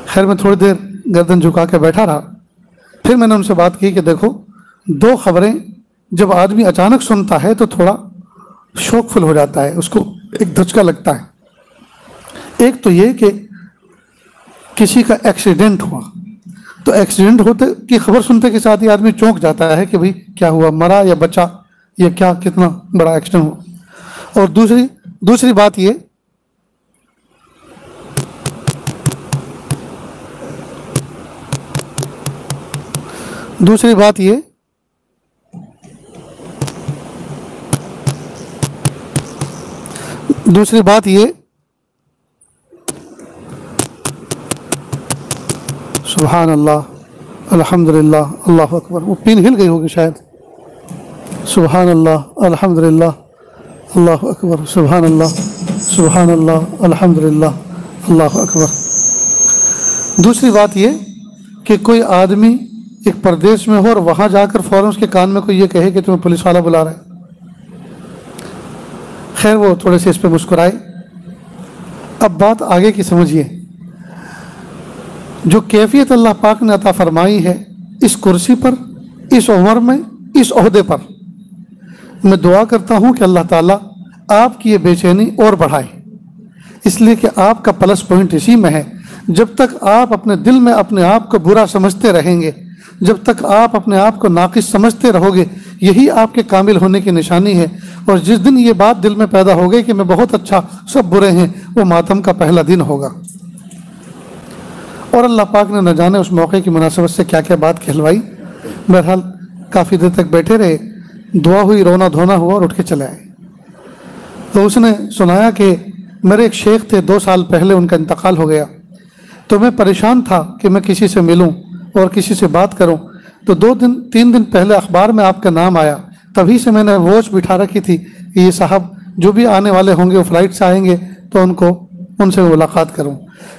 خیر میں تھوڑی دیر گردن جھکا کے بیٹھا رہا۔ پھر میں نے ان سے بات کی کہ دیکھو 2 خبریں جب آدمی اچانک سنتا ہے تو تھوڑا شوق فل ہو جاتا ہے، اس کو ایک دھچکا لگتا ہے۔ ایک تو یہ کہ کسی کا ایکسیڈنٹ ہوا، تو ایکسیڈنٹ ہوتے کی خبر سنتے کے ساتھ ہی آدمی چونک جاتا ہے کہ بھئی کیا ہوا، مرا یا بچا، یا کیا کتنا بڑا ایکسیڈنٹ ہوا۔ اور دوسری بات یہ دوسری بات یہ سبحان اللہ الحمدللہ اللہ اکبر، وہ پین ہل گئی ہوگی شاید۔ سبحان اللہ الحمدللہ اللہ اکبر، سبحان اللہ الحمدللہ اللہ اکبر۔ دوسری بات یہ کہ کوئی آدمی ایک پردیش میں ہو اور وہاں جا کر فوراً اس کے کان میں کوئی یہ کہے کہ تمہیں پولیس والا بلا رہا ہے۔ خیر وہ تھوڑے سے اس پہ مسکرائے۔ اب بات آگے کی سمجھیے، جو کیفیت اللہ پاک نے عطا فرمائی ہے اس کرسی پر، اس عمر میں، اس عہدے پر، میں دعا کرتا ہوں کہ اللہ تعالیٰ آپ کی یہ بے چینی اور بڑھائے، اس لیے کہ آپ کا پلس پوائنٹ اسی میں ہے۔ جب تک آپ اپنے دل میں اپنے آپ کو برا سمجھتے رہیں گے، جب تک آپ اپنے آپ کو ناقص سمجھتے رہو گے یہی آپ کے کامل ہونے کی نشانی ہے، اور جس دن یہ بات دل میں پیدا ہو گئی کہ میں بہت اچھا سب برے ہیں، وہ ماتم کا پہلا دن ہوگا۔ اور اللہ پاک نے نہ جانے اس موقع کی مناسبت سے کیا کیا بات کہلوائی۔ بہرحال کافی دیر تک بیٹھے رہے، دعا ہوئی، رونا دھونا ہوا اور اٹھ کے چلے آئے۔ تو اس نے سنایا کہ میرے ایک شیخ تھے، 2 سال پہلے ان کا انتقال ہو گیا، تو میں پریشان تھا کہ میں کسی سے ملوں اور کسی سے بات کروں، تو 3 دن پہلے اخبار میں آپ کا نام آیا، تبھی سے میں نے واچ بٹھا رکھی تھی کہ یہ صاحب جو بھی آنے والے ہوں گے وہ فلائٹ سے آئیں گے تو ان سے ملاقات کروں۔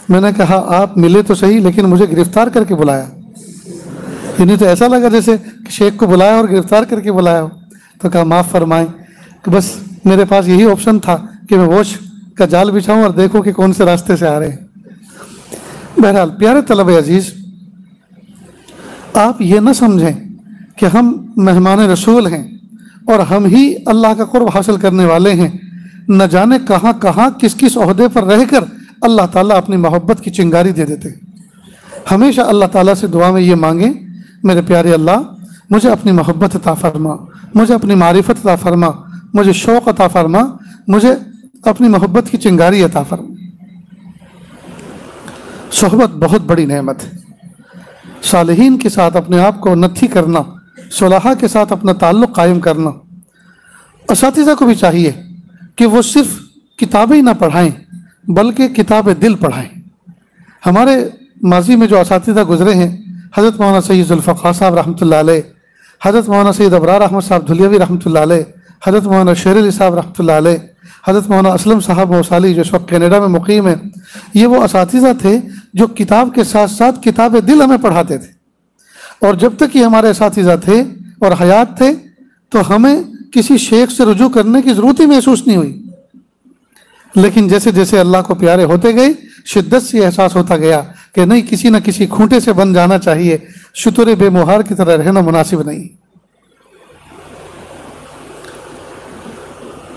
میں نے کہا آپ ملے تو صحیح لیکن مجھے گرفتار کر کے بلایا، یعنی تو ایسا لگا جیسے شیخ کو بلایا اور گرفتار کر کے بلایا ہو۔ تو کہا معاف فرمائیں کہ بس میرے پاس یہی آپشن تھا کہ میں واچ کا جال بچھاؤں اور دیکھوں کہ کون سے راستے سے آ رہے ہیں۔ بہرحال پیارے طلبہ عزیز، آپ یہ نہ سمجھیں کہ ہم مہمان رسول ہیں اور ہم ہی اللہ کا قرب حاصل کرنے والے ہیں، نہ جانے کہاں کہاں کس کس عہدے پر رہ کر اللہ تعالیٰ اپنی محبت کی چنگاری دے دیتے ہیں۔ ہمیشہ اللہ تعالیٰ سے دعا میں یہ مانگیں، میرے پیارے اللہ مجھے اپنی محبت عطا فرما، مجھے اپنی معرفت عطا فرما، مجھے شوق عطا فرما، مجھے اپنی محبت کی چنگاری عطا فرما۔ صحبت بہت بڑی نعمت ہے۔ صالحین کے ساتھ اپنے آپ کو نتھی کرنا، صلحاء کے ساتھ اپنا تعلق قائم کرنا۔ اساتذہ کو بھی چاہیے کہ وہ صرف کتابیں ہی نہ پڑھائیں بلکہ کتاب دل پڑھائیں۔ ہمارے ماضی میں جو اساتذہ گزرے ہیں، حضرت مولانا سید ذوالفقار صاحب رحمۃ اللہ علیہ، حضرت مولانا سید ابرار احمد صاحب دھلیوی رحمۃ اللہ علیہ، حضرت مولانا شیر علی صاحب رحمۃ اللہ علیہ، حضرت مولانا اسلم صاحب موصالی جو اس وقت کینیڈا میں مقیم ہیں، یہ وہ اساتذہ تھے جو کتاب کے ساتھ ساتھ کتاب دل ہمیں پڑھاتے تھے۔ اور جب تک یہ ہمارے اساتذہ تھے اور حیات تھے تو ہمیں کسی شیخ سے رجوع کرنے کی ضرورت ہی محسوس نہیں ہوئی، لیکن جیسے جیسے اللہ کو پیارے ہوتے گئے شدت سے احساس ہوتا گیا کہ نہیں، کسی نہ کسی کھونٹے سے بن جانا چاہیے، شتر بے مہار کی طرح رہنا مناسب نہیں۔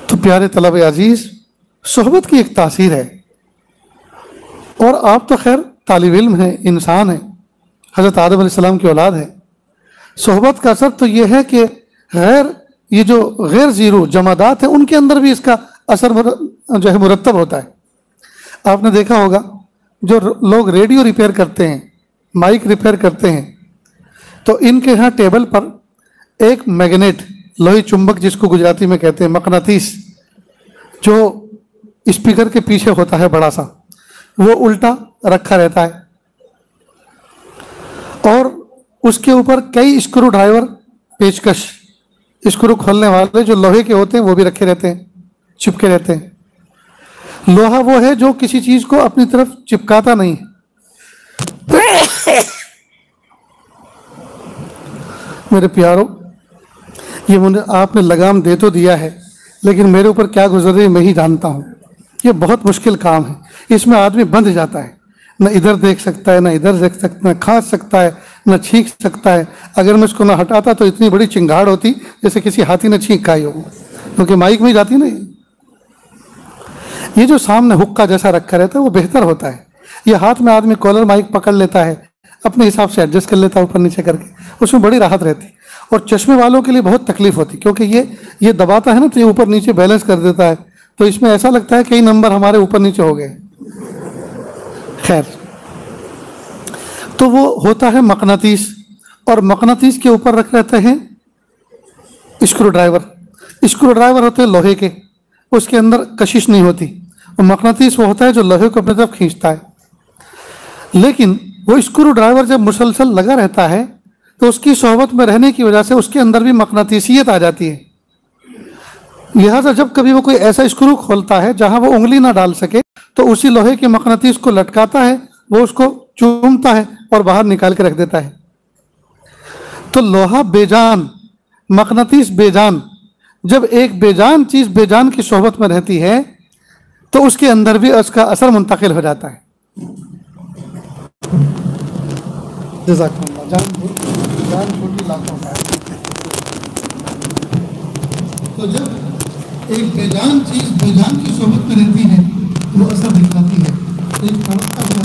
تو پیارے طلبہ عزیز، صحبت کی ایک تاثیر ہے، اور آپ تو خیر طالب علم ہیں، انسان ہیں، حضرت آدم علیہ السلام کی اولاد ہے۔ صحبت کا اثر تو یہ ہے کہ یہ جو غیر زیرو جمادات ہیں ان کے اندر بھی اس کا اثر جو ہے مرتب ہوتا ہے۔ آپ نے دیکھا ہوگا جو لوگ ریڈیو ریپیئر کرتے ہیں، مائک ریپیئر کرتے ہیں، تو ان کے ہاں ٹیبل پر ایک میگنیٹ، لوہی چمبک جس کو گجراتی میں کہتے ہیں، مقناطیس، جو اسپیکر کے پیچھے ہوتا ہے بڑا سا، وہ الٹا رکھا رہتا ہے، اور اس کے اوپر کئی اسکرو ڈرائیور، پیچکش، اسکرو کھولنے والے جو لوہے کے ہوتے ہیں وہ بھی رکھے رہتے ہیں، چپکے رہتے ہیں۔ لوہا وہ ہے جو کسی چیز کو اپنی طرف چپکاتا نہیں ہے۔ میرے پیارو، یہ مجھے آپ نے لگام دے تو دیا ہے لیکن میرے اوپر کیا گزر رہی ہے میں ہی جانتا ہوں۔ یہ بہت مشکل کام ہے، اس میں آدمی بندھ جاتا ہے، نہ ادھر دیکھ سکتا ہے، نہ ادھر دیکھ سکتا ہے، نہ کھانس سکتا ہے، نہ چھینک سکتا ہے۔ اگر میں اس کو نہ ہٹاتا تو اتنی بڑی چنگاڑ ہوتی جیسے کسی ہاتھی نے چھینک کھائی ہو، کیونکہ مائک میں جاتی نہیں۔ یہ جو سامنے حقہ جیسا رکھا رہتا ہے وہ بہتر ہوتا ہے۔ یہ ہاتھ میں آدمی کالر مائک پکڑ لیتا ہے، اپنے حساب سے ایڈجسٹ کر لیتا ہے اوپر نیچے کر کے، اس میں بڑی راحت رہتی، اور چشمے والوں کے لیے بہت تکلیف ہوتی، کیونکہ یہ دباتا ہے نا تو یہ اوپر نیچے بیلنس کر دیتا ہے، تو اس میں ایسا لگتا ہے کئی نمبر ہمارے اوپر نیچے ہو گئے۔ خیر، تو وہ ہوتا ہے مقناطیس، اور مقناطیس کے اوپر رکھ رہتے ہیں اسکرو ڈرائیور۔ اسکرو ڈرائیور ہوتے ہیں لوہے کے، اس کے اندر کشش نہیں ہوتی، اور مقناطیس وہ ہوتا ہے جو لوہے کو اپنی طرف کھینچتا ہے۔ لیکن وہ اسکرو ڈرائیور جب مسلسل لگا رہتا ہے تو اس کی صحبت میں رہنے کی وجہ سے اس کے اندر بھی مقناطیسیت آ جاتی ہے، لہٰذا جب کبھی وہ کوئی ایسا اسکرو کھولتا ہے جہاں وہ انگلی نہ ڈال سکے تو اسی لوہے کے مقناطیس کو لٹکاتا ہے، وہ اس کو چومتا ہے اور باہر نکال کے رکھ دیتا ہے۔ تو لوہا بے جان، مقناطیس بے جان، جب ایک بے جان چیز بے جان کی صحبت میں رہتی ہے تو اس کے اندر بھی اس کا اثر منتقل ہو جاتا ہے۔ جزاکم اللہ، جان چھوٹی لاکھوں کا ہے۔ تو جب ایک بے جان چیز بے جان کی صحبت میں رہتی ہے وہ اثر دکھاتی ہے۔ ایک دھڑکتا ہوا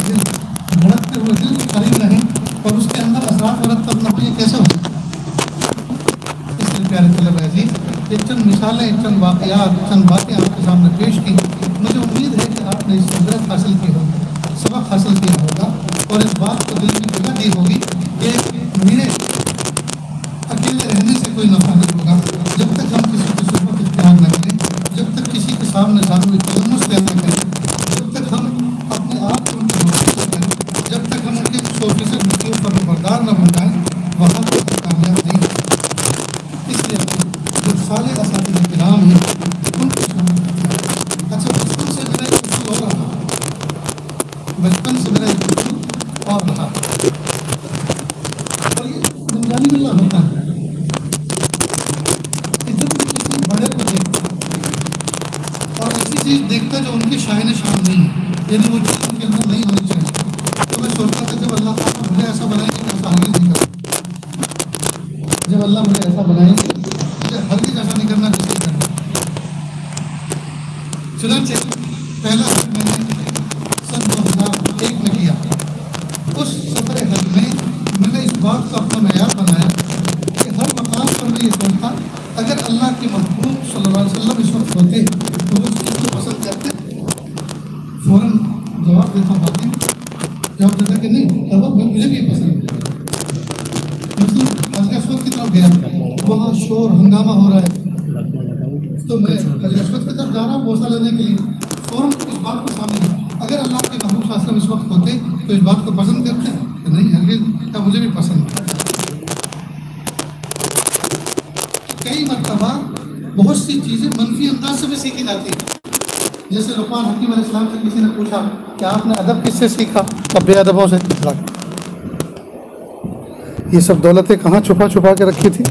دل کے قریب رہیں اور اس کے اندر اثرات مرتب نہ ہو، یہ کیسے ہو سکتا ہے؟ اس لیے پیارے طلبہ عزیز، یہ چند مثالیں، چند واقعات، چند باتیں آپ کے سامنے پیش کی. مجھے امید ہے کہ آپ نے اس سے عبرت حاصل کی ہوگی، سبق حاصل کیا ہوگا، اور اس بات کو دل میں جگہ دی ہوگی کہ میرے اکیلے رہنے سے کوئی نفع نہیں ہوگا جب تک ہم کسی کی صحبت اختیار نہ کریں، جب تک کسی کے سامنے ذاتی تلمس نہ کریں، جب تک ہم اپنے آپ کو ان کی محبت نہ کریں، جب تک ہم ان کے 100% مطلوب پر بردار نہ بن جائیں، وہاں تک کامیاب نہیں. اس لیے جو صالح اساتذہ کرام ہیں ان کو اچھا بچپن سے میرا ایک اصول اور رہا، بچپن سے میرا ایک اصول اور رہا، اور یہ رمضانی اللہ ہوتا ہے کہ جب میں کسی بڑے کو دیکھتا اور ایسی چیز دیکھتا جو ان کی شاہین شان نہیں ہے، یعنی وہ چیز ان کے اندر نہیں ہونی چاہیے، تو میں سوچتا تھا جب اللہ تعالیٰ مجھے ایسا بنائے کہ ایسا ہرگز نہیں کرتا، جب اللہ مجھے ایسا بنائے مجھے ہرگز ایسا نہیں کرنا جسے کرنا. چنانچہ پہلا حج میں نے سن 2001 میں کیا. اس سفر حج میں نے اس بات کو اپنا معیار بنایا کہ ہر مقام پر میں یہ سوچتا اگر اللہ کے محبوب صلی اللہ علیہ وسلم اس وقت ہوتے تو وہ اس چیز کو پسند کرتے. فوراً جواب دیتا باتیں، جواب دیتا کہ نہیں اب مجھے بھی پسند ہے. مثلاً حضرت اسود کی طرف گیا، وہاں شور ہنگامہ ہو رہا ہے، تو میں حضرت اسود کی طرف جا رہا ہوں بوسہ لینے کے لیے. فوراً اس بات کو سامنے اگر اللہ کے محبوب صلی اللہ علیہ وسلم اس وقت ہوتے تو اس بات کو پسند کرتے کہ نہیں ہرگز، کیا مجھے بھی پسند ہے. کئی مرتبہ بہت سی چیزیں منفی انداز سے بھی سیکھی جاتی ہیں. جیسے لقمان حکیم علیہ السلام سے کسی نے پوچھا کہ آپ نے ادب کس سے سیکھا؟ اب بے ادبوں سے. یہ سب دولتیں کہاں چھپا چھپا کے رکھی تھی.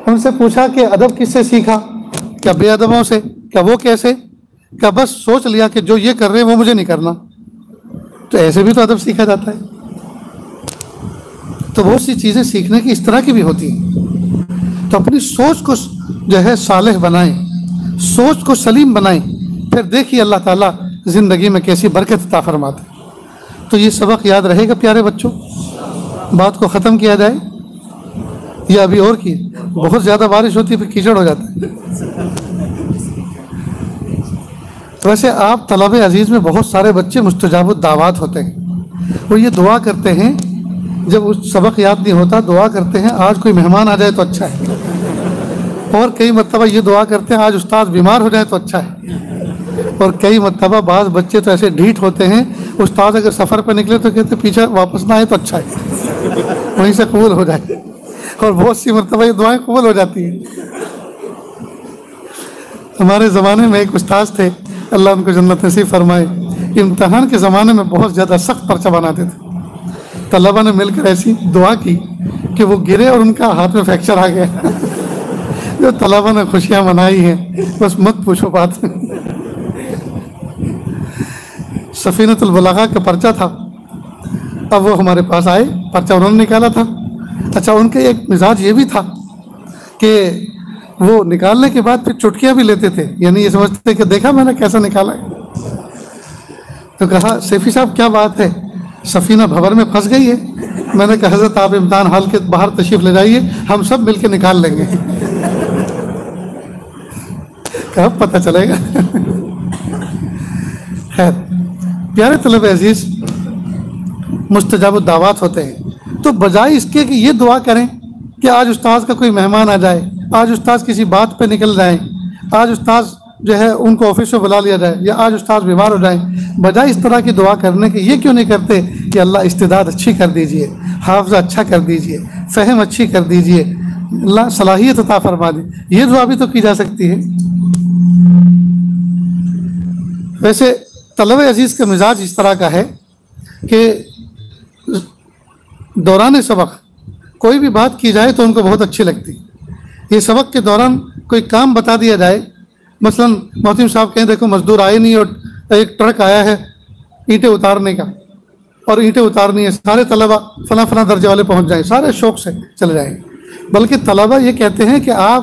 ان سے پوچھا کہ ادب کس سے سیکھا؟ کیا بے ادبوں سے؟ کیا وہ کیسے؟ کیا بس سوچ لیا کہ جو یہ کر رہے ہیں وہ مجھے نہیں کرنا. تو ایسے بھی تو ادب سیکھا جاتا ہے. تو بہت سی چیزیں سیکھنے کی اس طرح کی بھی ہوتی ہیں. تو اپنی سوچ کو جو ہے صالح بنائیں، سوچ کو سلیم بنائیں، پھر دیکھیے اللہ تعالیٰ زندگی میں کیسی برکت عطا فرماتے. تو یہ سبق یاد رہے گا پیارے بچوں. بات کو ختم کیا جائے یا ابھی اور کی؟ بہت زیادہ بارش ہوتی ہے پھر کیچڑ ہو جاتا ہے. ویسے آپ طلبہ عزیز میں بہت سارے بچے مستجاب الدعوات ہوتے ہیں. وہ یہ دعا کرتے ہیں جب اس سبق یاد نہیں ہوتا، دعا کرتے ہیں آج کوئی مہمان آ جائے تو اچھا ہے. اور کئی مرتبہ یہ دعا کرتے ہیں آج استاد بیمار ہو جائے تو اچھا ہے. اور کئی مرتبہ بعض بچے تو ایسے ڈھیٹ ہوتے ہیں، استاد اگر سفر پہ نکلے تو کہتے پیچھے واپس نہ آئے تو اچھا ہے، وہیں سے قبول ہو جائے. اور بہت سی مرتبہ یہ دعائیں قبول ہو جاتی ہیں. ہمارے زمانے میں ایک استاد تھے، اللہ ان کو جنت نصیب فرمائے، امتحان کے زمانے میں بہت زیادہ سخت پرچہ بناتے تھے. طلبہ نے مل کر ایسی دعا کی کہ وہ گرے اور ان کا ہاتھ میں فریکچر آ گیا. جو طلبہ نے خوشیاں منائی ہیں بس مت پوچھو بات. سفینۃ البلاغہ کا پرچہ تھا. اب وہ ہمارے پاس آئے، پرچہ انہوں نے نکالا تھا. اچھا ان کے ایک مزاج یہ بھی تھا کہ وہ نکالنے کے بعد پھر چٹکیاں بھی لیتے تھے، یعنی یہ سمجھتے تھے کہ دیکھا میں نے کیسا نکالا ہے. تو کہا سیفی صاحب کیا بات ہے، سفینہ بھور میں پھنس گئی ہے. میں نے کہا حضرت آپ امتحان حال کے باہر تشریف لے جائیے، ہم سب مل کے نکال لیں گے. کب پتہ چلے گا. خیر پیارے طلبہ عزیز، مستجاب الدعوات ہوتے ہیں. تو بجائے اس کے کہ یہ دعا کریں کہ آج استاذ کا کوئی مہمان آ جائے، آج استاذ کسی بات پہ نکل جائیں، آج استاذ جو ہے ان کو آفس میں بلا لیا جائے، یا آج استاذ بیمار ہو جائیں، بجائے اس طرح کی دعا کرنے کے یہ کیوں نہیں کرتے کہ اللہ استعداد اچھی کر دیجئے، حافظہ اچھا کر دیجئے، فہم اچھی کر دیجئے، اللہ صلاحیت عطا فرما دی. یہ دعا بھی تو کی جا سکتی ہے. ویسے طلبہ عزیز کا مزاج اس طرح کا ہے کہ دوران سبق کوئی بھی بات کی جائے تو ان کو بہت اچھی لگتی. یہ سبق کے دوران کوئی کام بتا دیا جائے، مثلا محتم صاحب کہیں دیکھو مزدور آئے نہیں اور ایک ٹرک آیا ہے اینٹیں اتارنے کا، اور اینٹیں اتارنی ہے، سارے طلبہ فلاں فلاں درجے والے پہنچ جائیں، سارے شوق سے چلے جائیں. بلکہ طلبہ یہ کہتے ہیں کہ آپ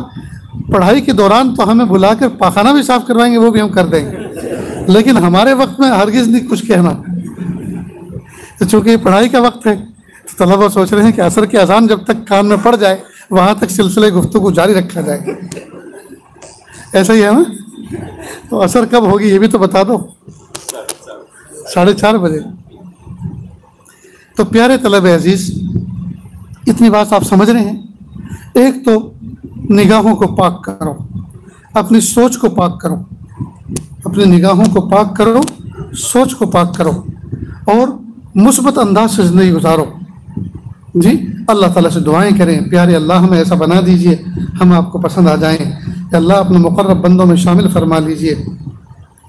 پڑھائی کے دوران تو ہمیں بلا کر پاخانہ بھی صاف کروائیں گے، وہ بھی ہم کر دیں گے، لیکن ہمارے وقت میں ہرگز نہیں کچھ کہنا. تو چونکہ یہ پڑھائی کا وقت ہے تو طلبہ سوچ رہے ہیں کہ عصر کی اذان جب تک کان میں پڑ جائے وہاں تک سلسلے گفتگو جاری رکھا جائے. ایسا ہی ہے نا؟ تو عصر کب ہوگی یہ بھی تو بتا دو. 4:30 بجے. تو پیارے طلبہ عزیز، اتنی بات آپ سمجھ رہے ہیں. ایک تو نگاہوں کو پاک کرو، اپنی سوچ کو پاک کرو، اپنی نگاہوں کو پاک کرو، سوچ کو پاک کرو اور مثبت انداز سے زندگی گزارو. جی اللہ تعالیٰ سے دعائیں کریں، پیارے اللہ ہمیں ایسا بنا دیجئے ہم آپ کو پسند آ جائیں. کہ اللہ اپنے مقرب بندوں میں شامل فرما لیجئے.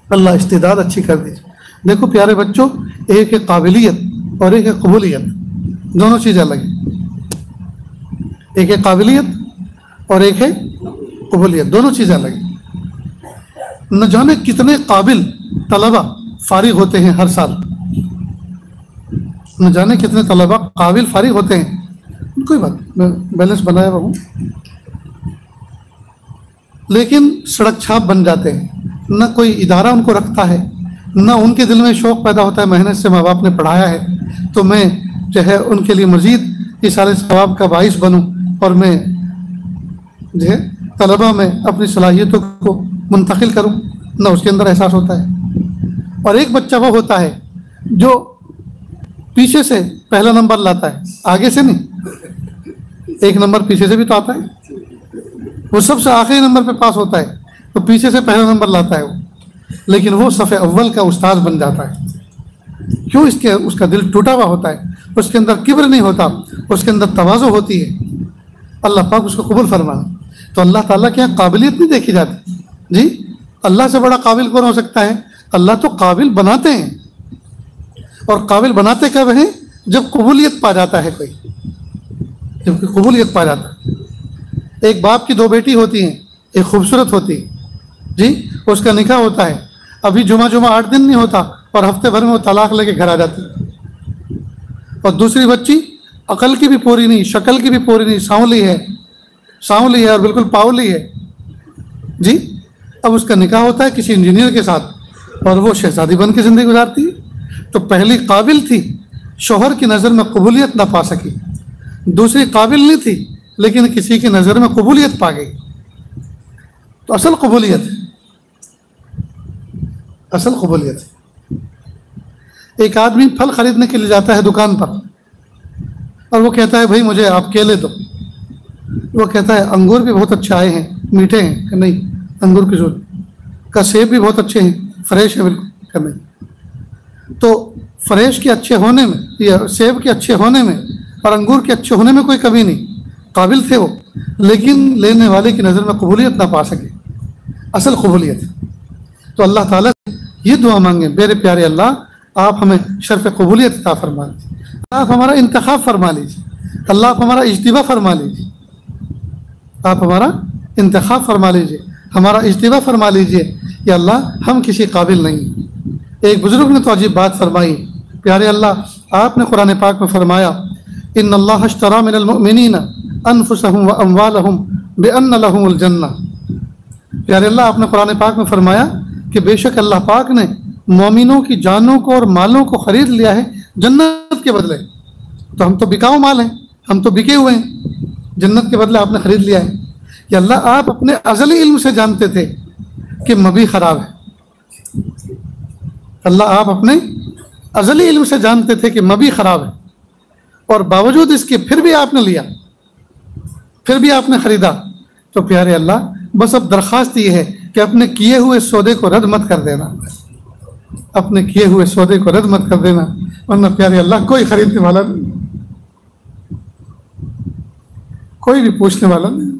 اللہ استعداد اچھی کر دیجئے. دیکھو پیارے بچوں، ایک ہے قابلیت اور ایک ہے قبولیت، دونوں چیزیں الگ ہیں. ایک ہے قابلیت اور ایک ہے قبولیت، دونوں چیزیں الگ ہیں. نہ جانے کتنے قابل طلبہ فارغ ہوتے ہیں ہر سال، نہ جانے کتنے طلبہ قابل فارغ ہوتے ہیں. کوئی بات میں بیلنس بنایا ہوا ہوں، لیکن سڑک چھاپ بن جاتے ہیں. نہ کوئی ادارہ ان کو رکھتا ہے، نہ ان کے دل میں شوق پیدا ہوتا ہے محنت سے ماں باپ نے پڑھایا ہے تو میں جو ہے ان کے لیے مزید اِسارِ ثواب کا باعث بنوں اور میں جو ہے طلبہ میں اپنی صلاحیتوں کو منتقل کروں. نہ اس کے اندر احساس ہوتا ہے. اور ایک بچہ وہ ہوتا ہے جو پیچھے سے پہلا نمبر لاتا ہے، آگے سے نہیں. ایک نمبر پیچھے سے بھی تو آتا ہے. وہ سب سے آخری نمبر پہ پاس ہوتا ہے تو پیچھے سے پہلا نمبر لاتا ہے وہ، لیکن وہ صف اول کا استاذ بن جاتا ہے. کیوں؟ اس کا دل ٹوٹا ہوا ہوتا ہے، اس کے اندر کبر نہیں ہوتا، اس کے اندر تواضع ہوتی ہے. اللہ پاک اس کو قبول فرمانا. تو اللہ تعالیٰ کے یہاں قابلیت نہیں دیکھی جاتی. جی اللہ سے بڑا قابل کون ہو سکتا ہے؟ اللہ تو قابل بناتے ہیں. اور قابل بناتے کب ہیں؟ جب قبولیت پا جاتا ہے کوئی، جب قبولیت پا جاتا ہے. ایک باپ کی 2 بیٹی ہوتی ہیں، ایک خوبصورت ہوتی ہے جی، اس کا نکاح ہوتا ہے، ابھی جمعہ 8 دن نہیں ہوتا اور ہفتے بھر میں وہ طلاق لے کے گھر آ جاتی ہے. اور دوسری بچی عقل کی بھی پوری نہیں، شکل کی بھی پوری نہیں، سانولی ہے اور بالکل پاؤلی ہے جی. اب اس کا نکاح ہوتا ہے کسی انجینئر کے ساتھ اور وہ شہزادی بن کے زندگی گزارتی ہے. تو پہلی قابل تھی، شوہر کی نظر میں قبولیت نہ پا سکی. دوسری قابل نہیں تھی لیکن کسی کی نظر میں قبولیت پا گئی. تو اصل قبولیت ہے، اصل قبولیت ہے. ایک آدمی پھل خریدنے کے لیے جاتا ہے دکان پر اور وہ کہتا ہے بھائی مجھے آپ کیلے دو. وہ کہتا ہے انگور بھی بہت اچھے آئے ہیں، میٹھے ہیں کہ نہیں؟ انگور کی ضرورت کا. سیب بھی بہت اچھے ہیں، فریش ہیں بالکل کہ نہیں؟ تو فریش کے اچھے ہونے میں یا سیب کے اچھے ہونے میں اور انگور کے اچھے ہونے میں کوئی کمی نہیں. قابل تھے وہ، لیکن لینے والے کی نظر میں قبولیت نہ پا سکے، اصل قبولیت. تو اللہ تعالیٰ یہ دعا مانگیں، میرے پیارے اللہ آپ ہمیں شرف قبولیت عطا فرما لیجیے. آپ ہمارا انتخاب فرما لیجیے. اللہ آپ ہمارا اجتبا فرما لیجیے. آپ ہمارا انتخاب فرما لیجیے، ہمارا اجتبا فرما لیجیے. یا اللہ ہم کسی قابل نہیں. ایک بزرگ نے تو عجیب بات فرمائی، پیارے اللہ آپ نے قرآن پاک میں فرمایا ان اللہ اشترى من المؤمنین انفسهم واموالهم بان لهم الجنہ. پیارے اللہ آپ نے قرآن پاک میں فرمایا کہ بے شک اللہ پاک نے مومنوں کی جانوں کو اور مالوں کو خرید لیا ہے جنت کے بدلے. تو ہم تو بکاؤ مال ہیں، ہم تو بکے ہوئے ہیں، جنت کے بدلے آپ نے خرید لیا ہے. یا اللہ آپ اپنے ازلی علم سے جانتے تھے کہ مبی خراب ہے. اللہ آپ اپنے ازلی علم سے جانتے تھے کہ مبی خراب ہے اور باوجود اس کے پھر بھی آپ نے لیا، پھر بھی آپ نے خریدا. تو پیارے اللہ بس اب درخواست یہ ہے کہ اپنے کیے ہوئے سودے کو رد مت کر دینا، اپنے کیے ہوئے سودے کو رد مت کر دینا، ورنہ پیارے اللہ کوئی خریدنے والا نہیں، کوئی بھی پوچھنے والا نہیں.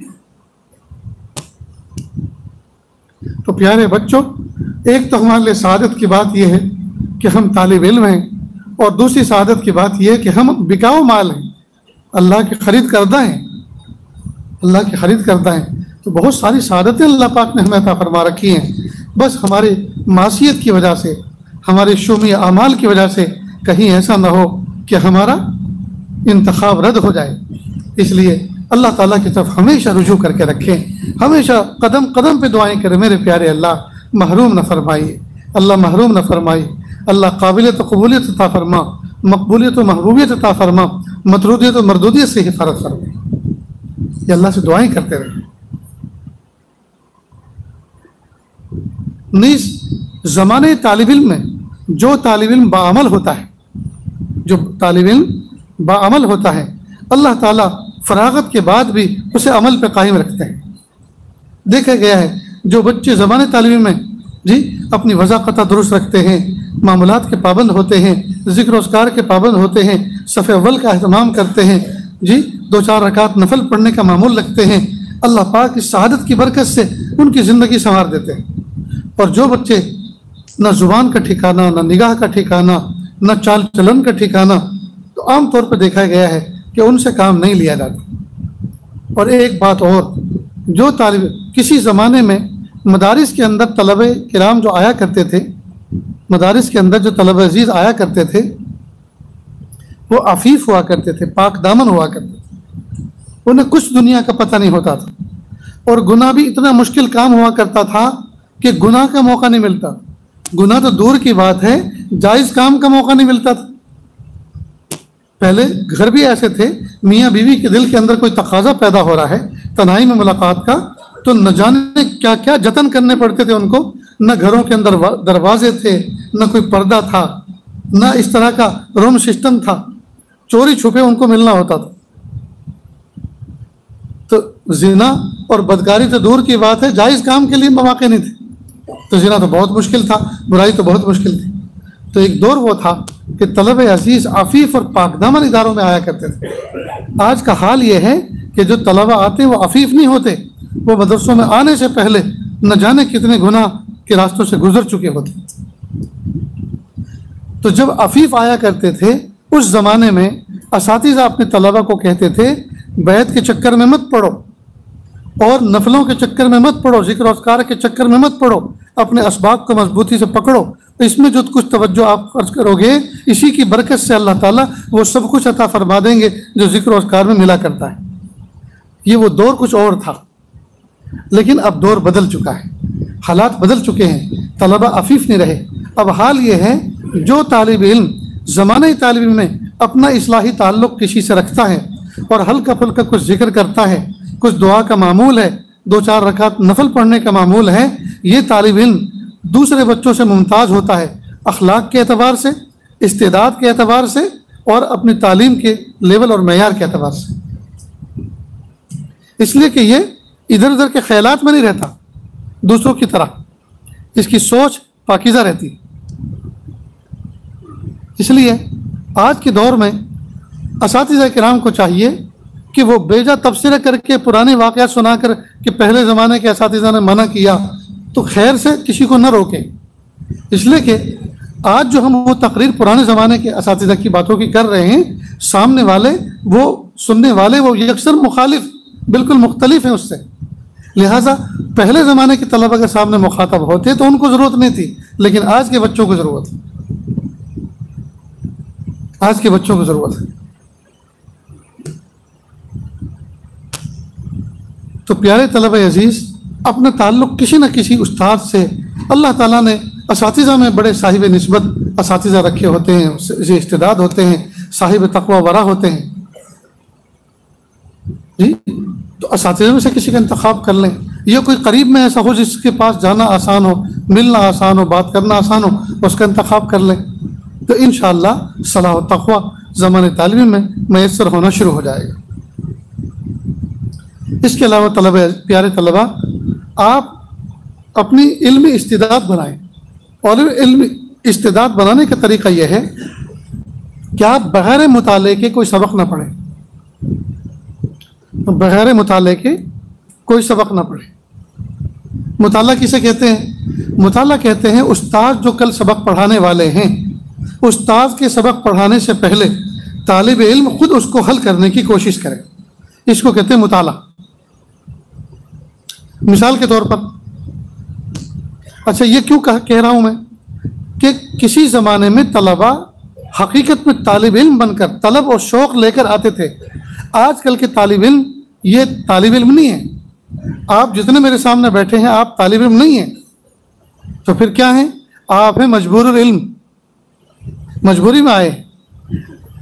تو پیارے بچوں، ایک تو ہمارے لیے سعادت کی بات یہ ہے کہ ہم طالب علم ہیں، اور دوسری سعادت کی بات یہ ہے کہ ہم بکاؤ مال ہیں، اللہ کے خرید کردہ ہیں، اللہ کے خرید کردہ ہیں. تو بہت ساری سعادتیں اللہ پاک نے ہمیں عطا فرما رکھی ہیں. بس ہماری معصیت کی وجہ سے، ہمارے شومی اعمال کی وجہ سے کہیں ایسا نہ ہو کہ ہمارا انتخاب رد ہو جائے. اس لیے اللہ تعالیٰ کی طرف ہمیشہ رجوع کر کے رکھیں، ہمیشہ قدم قدم پہ دعائیں کریں. میرے پیارے اللہ محروم نہ فرمائیے، اللہ محروم نہ فرمائیے. اللہ قابلیت و قبولیت عطا فرما مقبولیت و محبوبیت عطا فرما، مطرودیت و مردودیت سے حفاظت فرما. یہ اللہ سے دعائیں کرتے رہے. نیز زمانے طالب علم میں جو طالب علم باعمل ہوتا ہے، جو طالب علم باعمل ہوتا ہے، اللہ تعالیٰ فراغت کے بعد بھی اسے عمل پہ قائم رکھتے ہیں. دیکھا گیا ہے جو بچے زمانے طالب علم میں اپنی وضاقتہ درست رکھتے ہیں، معاملات کے پابند ہوتے ہیں، ذکر و اذکار کے پابند ہوتے ہیں، صف اول کا اہتمام کرتے ہیں، 2-4 رکعت نفل پڑھنے کا معمول رکھتے ہیں، اللہ پاک اس شہادت کی برکت سے ان کی زندگی سنوار دیتے ہیں. اور جو بچے نہ زبان کا ٹھکانہ، نہ نگاہ کا ٹھکانہ، نہ چال چلن کا ٹھکانہ، تو عام طور پہ دیکھا گیا ہے کہ ان سے کام نہیں لیا جاتا. اور ایک بات اور، جو طالب کسی زمانے میں مدارس کے اندر طلبہ کرام جو آیا کرتے تھے، مدارس کے اندر جو طلبہ عزیز آیا کرتے تھے، وہ عفیف ہوا کرتے تھے، پاک دامن ہوا کرتے تھے، انہیں کچھ دنیا کا پتہ نہیں ہوتا تھا. اور گناہ بھی اتنا مشکل کام ہوا کرتا تھا کہ گناہ کا موقع نہیں ملتا. گناہ تو دور کی بات ہے، جائز کام کا موقع نہیں ملتا تھا. پہلے گھر بھی ایسے تھے، میاں بیوی کے دل کے اندر کوئی تقاضا پیدا ہو رہا ہے تنہائی میں ملاقات کا، تو نہ جانے کیا کیا جتن کرنے پڑتے تھے ان کو. نہ گھروں کے اندر دروازے تھے، نہ کوئی پردہ تھا، نہ اس طرح کا روم سسٹم تھا، چوری چھپے ان کو ملنا ہوتا تھا. تو زنا اور بدکاری تو دور کی بات ہے، جائز کام کے لیے مواقع نہیں تھے. تو زنا تو بہت مشکل تھا، برائی تو بہت مشکل تھی. تو ایک دور وہ تھا کہ طلبہ عزیز عفیف اور پاک دامن اداروں میں آیا کرتے تھے. آج کا حال یہ ہے کہ جو طلبہ آتے ہیں وہ عفیف نہیں ہوتے، وہ مدرسوں میں آنے سے پہلے نہ جانے کتنے گناہ کے راستوں سے گزر چکے ہوتے. تو جب عفیف آیا کرتے تھے اس زمانے میں اساتذہ اپنے طلبہ کو کہتے تھے بیت کے چکر میں مت پڑو، اور نفلوں کے چکر میں مت پڑو، ذکر و اذکار کے چکر میں مت پڑو، اپنے اسباق کو مضبوطی سے پکڑو. اس میں جو کچھ توجہ آپ خرچ کرو گے اسی کی برکت سے اللہ تعالیٰ وہ سب کچھ عطا فرما دیں گے جو ذکر و اذکار میں ملا کرتا ہے. یہ وہ دور کچھ اور تھا، لیکن اب دور بدل چکا ہے، حالات بدل چکے ہیں، طلبہ عفیف نہیں رہے. اب حال یہ ہے جو طالب علم زمانۂ طالب علم میں اپنا اصلاحی تعلق کسی سے رکھتا ہے اور ہلکا پھلکا کچھ ذکر کرتا ہے، کچھ دعا کا معمول ہے، 2-4 رکعت نفل پڑھنے کا معمول ہے، یہ طالب علم دوسرے بچوں سے ممتاز ہوتا ہے، اخلاق کے اعتبار سے، استعداد کے اعتبار سے، اور اپنی تعلیم کے لیول اور معیار کے اعتبار سے. اس لیے کہ یہ ادھر ادھر کے خیالات میں نہیں رہتا دوسروں کی طرح، اس کی سوچ پاکیزہ رہتی. اس لیے آج کے دور میں اساتذہ کرام کو چاہیے کہ وہ بیجا تبصرہ کر کے پرانے واقعات سنا کر کہ پہلے زمانے کے اساتذہ نے منع کیا تو خیر سے کسی کو نہ روکیں. اس لیے کہ آج جو ہم وہ تقریر پرانے زمانے کے اساتذہ کی باتوں کی کر رہے ہیں، سامنے والے وہ سننے والے وہ یکسر مخالف، بالکل مختلف ہیں اس سے. لہٰذا پہلے زمانے کے طلبہ کے سامنے مخاطب ہوتے تو ان کو ضرورت نہیں تھی، لیکن آج کے بچوں کو ضرورت ہے، آج کے بچوں کو ضرورت ہے. تو پیارے طلبہ عزیز، اپنا تعلق کسی نہ کسی استاد سے، اللہ تعالیٰ نے اساتذہ میں بڑے صاحب نسبت اساتذہ رکھے ہوتے ہیں، اسے استعداد ہوتے ہیں، صاحب تقوی ورع ہوتے ہیں. تو اساتذہ میں سے کسی کا انتخاب کر لیں. یہ کوئی قریب میں ایسا ہو جس کے پاس جانا آسان ہو، ملنا آسان ہو، بات کرنا آسان ہو، اس کا انتخاب کر لیں. تو انشاءاللہ صلاح و تقوی زمانے تعلیم میں میسر ہونا شروع ہو جائے گا. اس کے علاوہ طلبہ، پیارے طلبہ، آپ اپنی علمی استعداد بنائیں. اور علمی استعداد بنانے کا طریقہ یہ ہے کہ آپ بغیر مطالعے کے کوئی سبق نہ پڑھیں، بغیر مطالعے کے کوئی سبق نہ پڑھیں. مطالعہ کسے کہتے ہیں؟ مطالعہ کہتے ہیں استاد جو کل سبق پڑھانے والے ہیں، استاد کے سبق پڑھانے سے پہلے طالب علم خود اس کو حل کرنے کی کوشش کرے، اس کو کہتے ہیں مطالعہ. مثال کے طور پر، اچھا یہ کیوں کہہ رہا ہوں میں کہ کسی زمانے میں طلبہ حقیقت میں طالب علم بن کر طلب اور شوق لے کر آتے تھے. آج کل کے طالب علم یہ طالب علم نہیں ہے. آپ جتنے میرے سامنے بیٹھے ہیں آپ طالب علم نہیں ہیں، تو پھر کیا ہیں؟ آپ ہیں مجبور العلم، مجبوری میں آئے.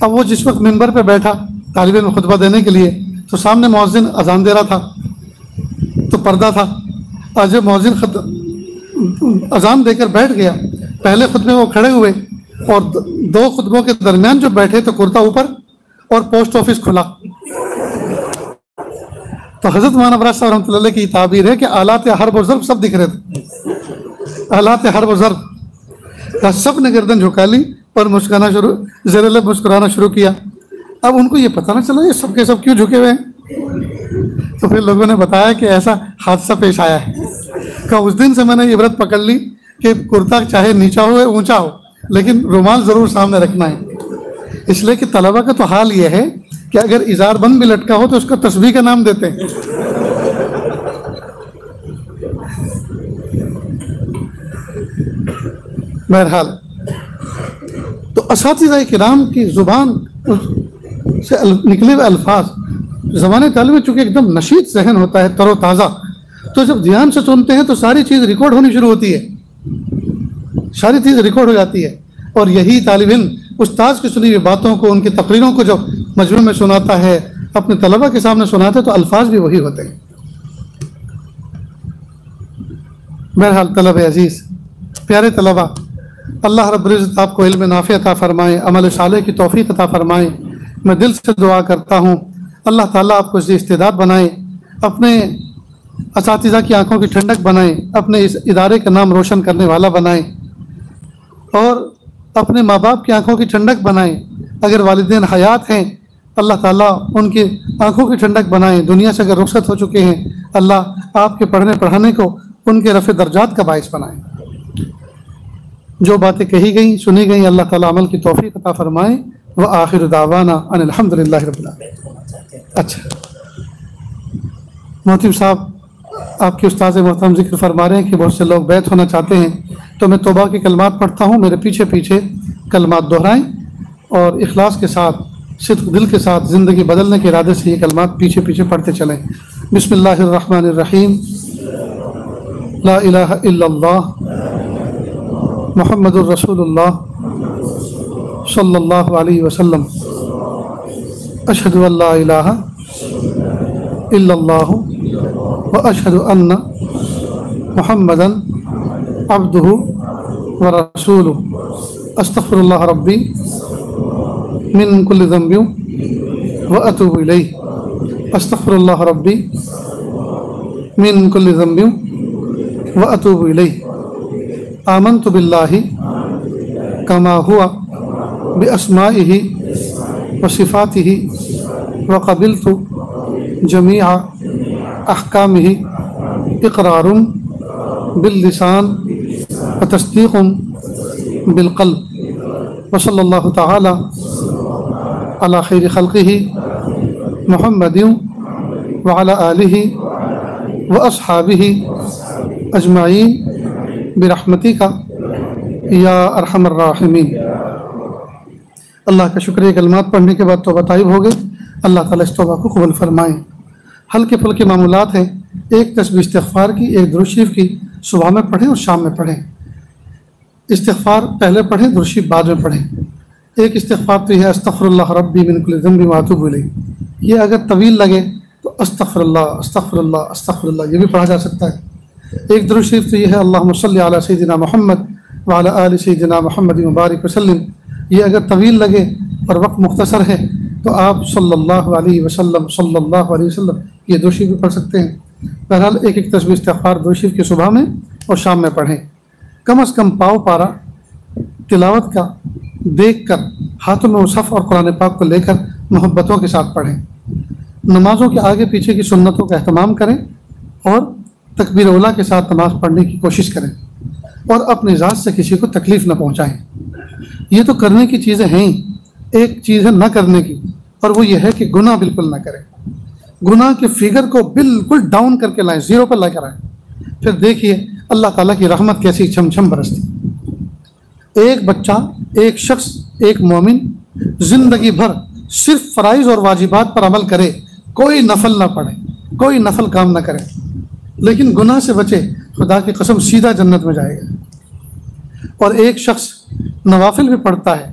اب وہ جس وقت ممبر پہ بیٹھا طالب علم خطبہ دینے کے لیے تو سامنے مؤذن اذان دے رہا تھا تو پردہ تھا، اور جب مؤذن اذان دے کر بیٹھ گیا پہلے خطبے وہ کھڑے ہوئے اور دو خطبوں کے درمیان جو بیٹھے تو کرتا اوپر اور پوسٹ آفس کھلا۔ تو حضرت مولانا ابراز صاحب رحمۃ اللہ علیہ کی تعبیر ہے کہ آلات حرب و ضرب سب دکھ رہے تھے، آلات حرب و ضرب، سب نے گردن جھکا لی اور زیر لب مسکرانا شروع کیا۔ اب ان کو یہ پتہ نہ چلا یہ سب کے سب کیوں جھکے ہوئے ہیں، تو پھر لوگوں نے بتایا کہ ایسا حادثہ پیش آیا ہے کہ اس دن سے میں نے عبرت پکڑ لی کہ کرتا چاہے نیچا ہو یا اونچا ہو لیکن رومال ضرور سامنے رکھنا ہے۔ اس لیے کہ طلبہ کا تو حال یہ ہے کہ اگر ازار بند بھی لٹکا ہو تو اس کو تسبیح کا نام دیتے ہیں۔ بہرحال تو اساتذہ کرام کی زبان سے نکلے ہوئے الفاظ زبان طالب میں چونکہ ایک دم نشیط ذہن ہوتا ہے، تر و تازہ، تو جب دھیان سے سنتے ہیں تو ساری چیز ریکارڈ ہونی شروع ہوتی ہے، ساری چیز ریکارڈ ہو جاتی ہے، اور یہی طالب علم استاذ کی سنی ہوئی باتوں کو، ان کی تقریروں کو جب مجمع میں سناتا ہے، اپنے طلبہ کے سامنے سناتا ہے تو الفاظ بھی وہی ہوتے ہیں۔ بہرحال طلبہ عزیز، پیارے طلبہ، اللہ رب العزت آپ کو علم نافع عطا فرمائے، عمل صالح کی توفیق عطا فرمائے۔ میں دل سے دعا کرتا ہوں اللہ تعالیٰ آپ کو اس استعداد بنائے، اپنے اساتذہ کی آنکھوں کی ٹھنڈک بنائے، اپنے اس ادارے کا نام روشن کرنے والا بنائے، اور اپنے ماں باپ کی آنکھوں کی ٹھنڈک بنائیں۔ اگر والدین حیات ہیں اللہ تعالیٰ ان کی آنکھوں کی ٹھنڈک بنائیں، دنیا سے اگر رخصت ہو چکے ہیں اللہ آپ کے پڑھنے پڑھانے کو ان کے رفع درجات کا باعث بنائیں۔ جو باتیں کہی گئیں سنی گئیں اللہ تعالیٰ عمل کی توفیق عطا فرمائے۔ وآخر دعوانا ان الحمد للہ رب العالمین۔ اچھا محتم صاحب، آپ کے استاذ محترم ذکر فرما رہے ہیں کہ بہت سے لوگ بیعت ہونا چاہتے ہیں، تو میں توبہ کے کلمات پڑھتا ہوں، میرے پیچھے پیچھے کلمات دہرائیں اور اخلاص کے ساتھ، صدق دل کے ساتھ، زندگی بدلنے کے ارادے سے یہ کلمات پیچھے پیچھے پڑھتے چلیں۔ بسم اللہ الرحمن الرحیم۔ لا الہ الا اللہ محمد الرسول اللہ صلی اللہ علیہ وسلم۔ اشہد ان لا الہ الا اللہ واشہد ان محمدا عبدہ ورسولہ۔ استغفر اللہ ربی من کل ذنب واتوب الیہ۔ استغفر اللہ ربی من کل ذنب واتوب الیہ۔ آمنت باللہ کما ہوا باسمائہ وصفاتہ وقبلت جمیع احکامہ اقرار باللسان وتصدیق بالقلب۔ وصلی اللہ تعالی علی خیر خلقہ محمد وعلی آلہ واصحابہ اجمعین برحمتک یا ارحم الراحمین۔ اللہ کا شکریہ، کلمات پڑھنے کے بعد توبہ طائب ہو گئے، اللہ تعالیٰ اس توبہ کو قبول فرمائیں۔ ہلکے پھلکے معمولات ہیں، ایک تسبیح استغفار کی، ایک درود شریف کی، صبح میں پڑھیں اور شام میں پڑھیں۔ استغفار پہلے پڑھیں، درود شریف بعد میں پڑھیں۔ ایک استغفار تو یہ ہے استغفر اللہ ربی من کل ذنب واتوب الیہ، یہ اگر طویل لگے تو استغفر اللہ استغفر اللہ استغفر اللہ یہ بھی پڑھا جا سکتا ہے۔ ایک درود شریف تو یہ ہے اللہم صلی علی سیدنا محمد وعلی آل سیدنا محمد مبارک وسلم، یہ اگر طویل لگے اور وقت مختصر ہے تو آپ صلی اللہ علیہ وسلم صلی اللہ علیہ وسلم یہ درود شریف بھی پڑھ سکتے ہیں۔ بہرحال ایک ایک تسبیح استغفار درود شریف کی صبح میں اور شام میں پڑھیں، کم از کم پاؤ پارا تلاوت کا دیکھ کر، ہاتھوں میں مصحف اور قرآن پاک کو لے کر محبتوں کے ساتھ پڑھیں۔ نمازوں کے آگے پیچھے کی سنتوں کا اہتمام کریں اور تکبیر اولیٰ کے ساتھ نماز پڑھنے کی کوشش کریں، اور اپنی ذات سے کسی کو تکلیف نہ پہنچائیں۔ یہ تو کرنے کی چیزیں ہیں ہی، ایک چیز ہے نہ کرنے کی، اور وہ یہ ہے کہ گناہ بالکل نہ کریں۔ گناہ کے فگر کو بالکل ڈاؤن کر کے لائیں، زیرو پر لے کر آئیں، پھر دیکھیے اللہ تعالیٰ کی رحمت کیسی چھم چھم برستی۔ ایک بچہ، ایک شخص، ایک مومن زندگی بھر صرف فرائض اور واجبات پر عمل کرے، کوئی نفل نہ پڑھے، کوئی نفل کام نہ کرے، لیکن گناہ سے بچے، خدا کی قسم سیدھا جنت میں جائے گا۔ اور ایک شخص نوافل بھی پڑھتا ہے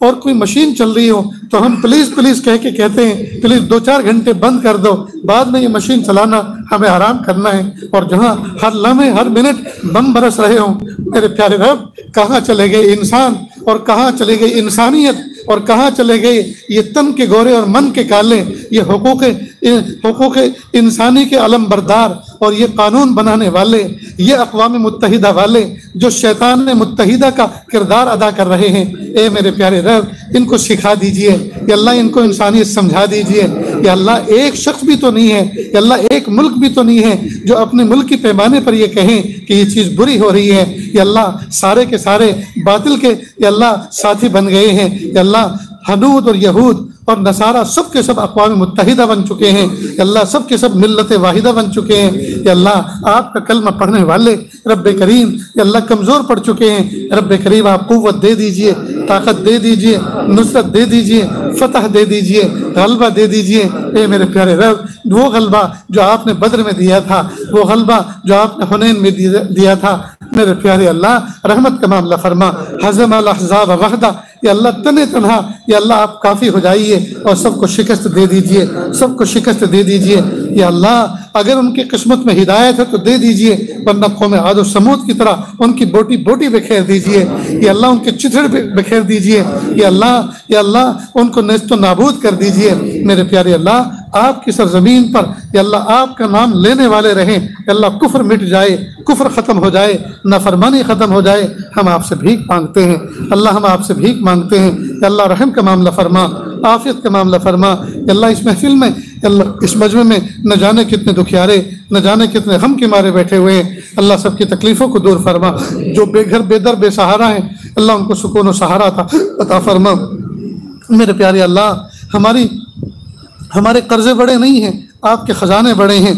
اور کوئی مشین چل رہی ہو تو ہم پلیز پلیز کہہ کے کہتے ہیں پلیز 2-4 گھنٹے بند کر دو، بعد میں یہ مشین چلانا ہمیں آرام کرنا ہے۔ اور جہاں ہر لمحے ہر منٹ بم برس رہے ہوں، میرے پیارے رب کہاں چلے گئے انسان، اور کہاں چلے گئی انسانیت، اور کہاں چلے گئے یہ تن کے گورے اور من کے کالے، یہ حقوق انسانی کے علم بردار اور یہ قانون بنانے والے، یہ اقوام متحدہ والے جو شیطان متحدہ کا کردار ادا کر رہے ہیں۔ اے میرے پیارے رب ان کو سکھا دیجئے یا اللہ، ان کو انسانیت سمجھا دیجئے یا اللہ۔ ایک شخص بھی تو نہیں ہے یا اللہ، ایک ملک بھی تو نہیں ہے جو اپنے ملک کی پیمانے پر یہ کہیں کہ یہ چیز بری ہو رہی ہے یا اللہ۔ سارے کے سارے باطل کے یا اللہ ساتھی بن گئے ہیں یا اللہ۔ ہنود اور یہود اور نصارہ سب کے سب اقوام متحدہ بن چکے ہیں یا اللہ، سب کے سب ملت واحدہ بن چکے ہیں یا اللہ۔ آپ کا کلمہ پڑھنے والے رب کریم یا اللہ کمزور پڑ چکے ہیں، رب کریم آپ قوت دے دیجئے، طاقت دے دیجئے، نصرت دے دیجئے، فتح دے دیجئے، غلبہ دے دیجئے۔ اے میرے پیارے رب وہ غلبہ جو آپ نے بدر میں دیا تھا، وہ غلبہ جو آپ نے حنین میں دیا تھا، میرے پیارے اللہ رحمت کا معاملہ فرما۔ حزم الاحزاب وحدہ یا اللہ، تنے تنہا یا اللہ آپ کافی ہو جائیے اور سب کو شکست دے دیجئے، سب کو شکست دے دیجئے یا اللہ۔ اگر ان کی قسمت میں ہدایت ہے تو دے دیجئے، ورنہ قوم عاد و سمود کی طرح ان کی بوٹی بوٹی بکھیر دیجئے یا اللہ، ان کے چتھڑ بکھیر دیجئے یا اللہ، یا اللہ ان کو نیست و نابود کر دیجئے۔ میرے پیارے اللہ آپ کی سرزمین پر یا اللہ آپ کا نام لینے والے رہیں یا اللہ، کفر مٹ جائے، کفر ختم ہو جائے، نافرمانی ختم ہو جائے۔ ہم آپ سے بھیک مانگتے ہیں اللہ، ہم آپ سے بھیک مانگتے ہیں یا اللہ۔ رحم کا معاملہ فرما، عافیت کا معاملہ فرما یا اللہ۔ اس محفل میں یا اللہ، اس مجمع میں نہ جانے کتنے دکھیارے، نہ جانے کتنے غم کے مارے بیٹھے ہوئے ہیں اللہ، سب کی تکلیفوں کو دور فرما۔ جو بے گھر بے در بے سہارا ہیں اللہ، ان کو سکون و سہارا عطا فرما۔ میرے پیارے اللہ ہمارے قرضے بڑے نہیں ہیں، آپ کے خزانے بڑے ہیں۔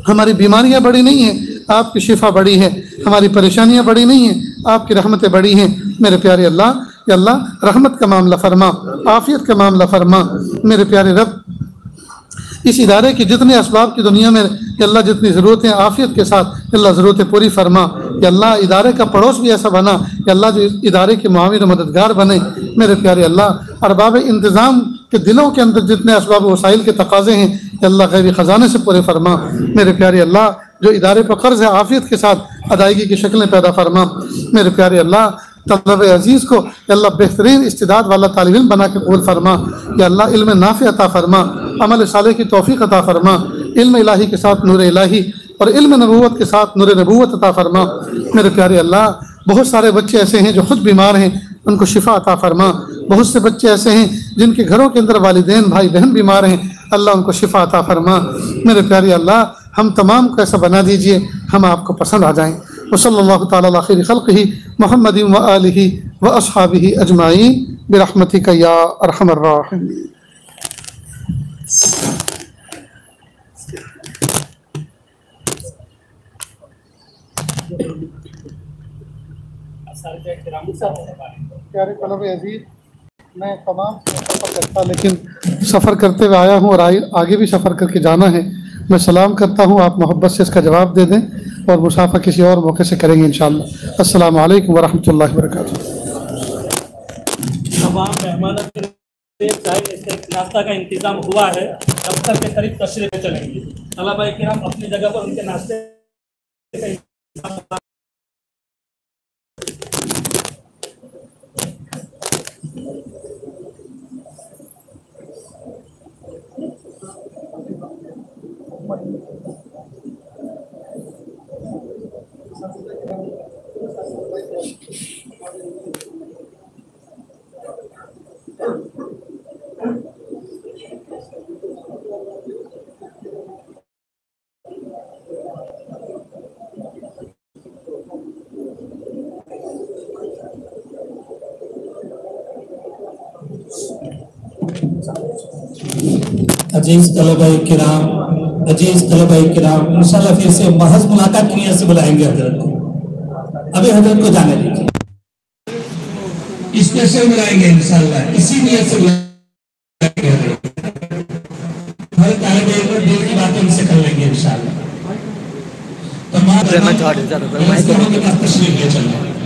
ہماری بیماریاں بڑی نہیں ہیں، آپ کی شفا بڑی ہے۔ ہماری پریشانیاں بڑی نہیں ہیں، آپ کی رحمتیں بڑی ہیں۔ میرے پیارے اللہ یا اللہ رحمت کا معاملہ فرما، عافیت کا معاملہ فرما۔ میرے پیارے رب اس ادارے کی جتنے اسباب کی دنیا میں یا اللہ جتنی ضرورتیں عافیت کے ساتھ یا اللہ ضرورتیں پوری فرما یا اللہ۔ ادارے کا پڑوس بھی ایسا بنا یا اللہ جو ادارے کے معاون و مددگار بنے۔ میرے پیارے اللہ ارباب انتظام کے دلوں کے اندر جتنے اسباب و وسائل کے تقاضے ہیں یا اللہ غیبی خزانے سے پورے فرما۔ میرے پیارے اللہ جو ادارے پر قرض ہے عافیت کے ساتھ ادائیگی کی شکلیں پیدا فرما۔ میرے پیارے اللہ طلب عزیز کو یا اللہ بہترین استعداد والا طالب علم بنا کے قبول فرما یا اللہ۔ علم نافع عطا فرما، عمل صالح کی توفیق عطا فرما، علم الہی کے ساتھ نور الہی اور علم نبوت کے ساتھ نور نبوت عطا فرما۔ میرے پیارے اللہ بہت سارے بچے ایسے ہیں جو خود بیمار ہیں، ان کو شفا عطا فرما۔ بہت سے بچے ایسے ہیں جن کے گھروں کے اندر والدین بھائی بہن بیمار ہیں، اللہ ان کو شفا عطا فرما۔ میرے پیارے اللہ ہم تمام کو ایسا بنا دیجئے ہم آپ کو پسند آ جائیں۔ وصلی اللہ تعالیٰ علی خیر خلقہ محمد و آلہ و اصحابہ اجمعین برحمتک یا ارحم الراحمین۔ پیارے طلبہ عزیز، میں تمام سفر کرتا لیکن سفر کرتے ہوئے آیا ہوں اور آگے بھی سفر کر کے جانا ہے۔ میں سلام کرتا ہوں، آپ محبت سے اس کا جواب دے دیں اور مسافہ کسی اور موقع سے کریں گے انشاءاللہ۔ السلام علیکم ورحمۃ اللہ وبرکاتہ۔ تمام مہمانوں کے لیے چائے ناشتہ کا انتظام ہوا ہے، دفتر کے قریب تشریف چلیں گے۔ طلبہ کرام اپنی جگہ پر ان کے ناشتے کا انتظام عزیز طلبہ کرام انشاءاللہ پھر سے محض ملاقات کی نیت سے بلائیں گے حضرت کو۔ ابھی حضرت کو جانے دیجیے، اسپیشل بلائیں گے انشاءاللہ، اسی نیت سے بلائیں گے حضرت۔ ہر طالب علم دل کی باتیں ان سے کر لیں گے انشاءاللہ۔ تمام کے پاس تشریف لے چلیں۔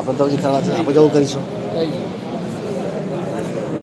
apa tahu kita apa jauh kan so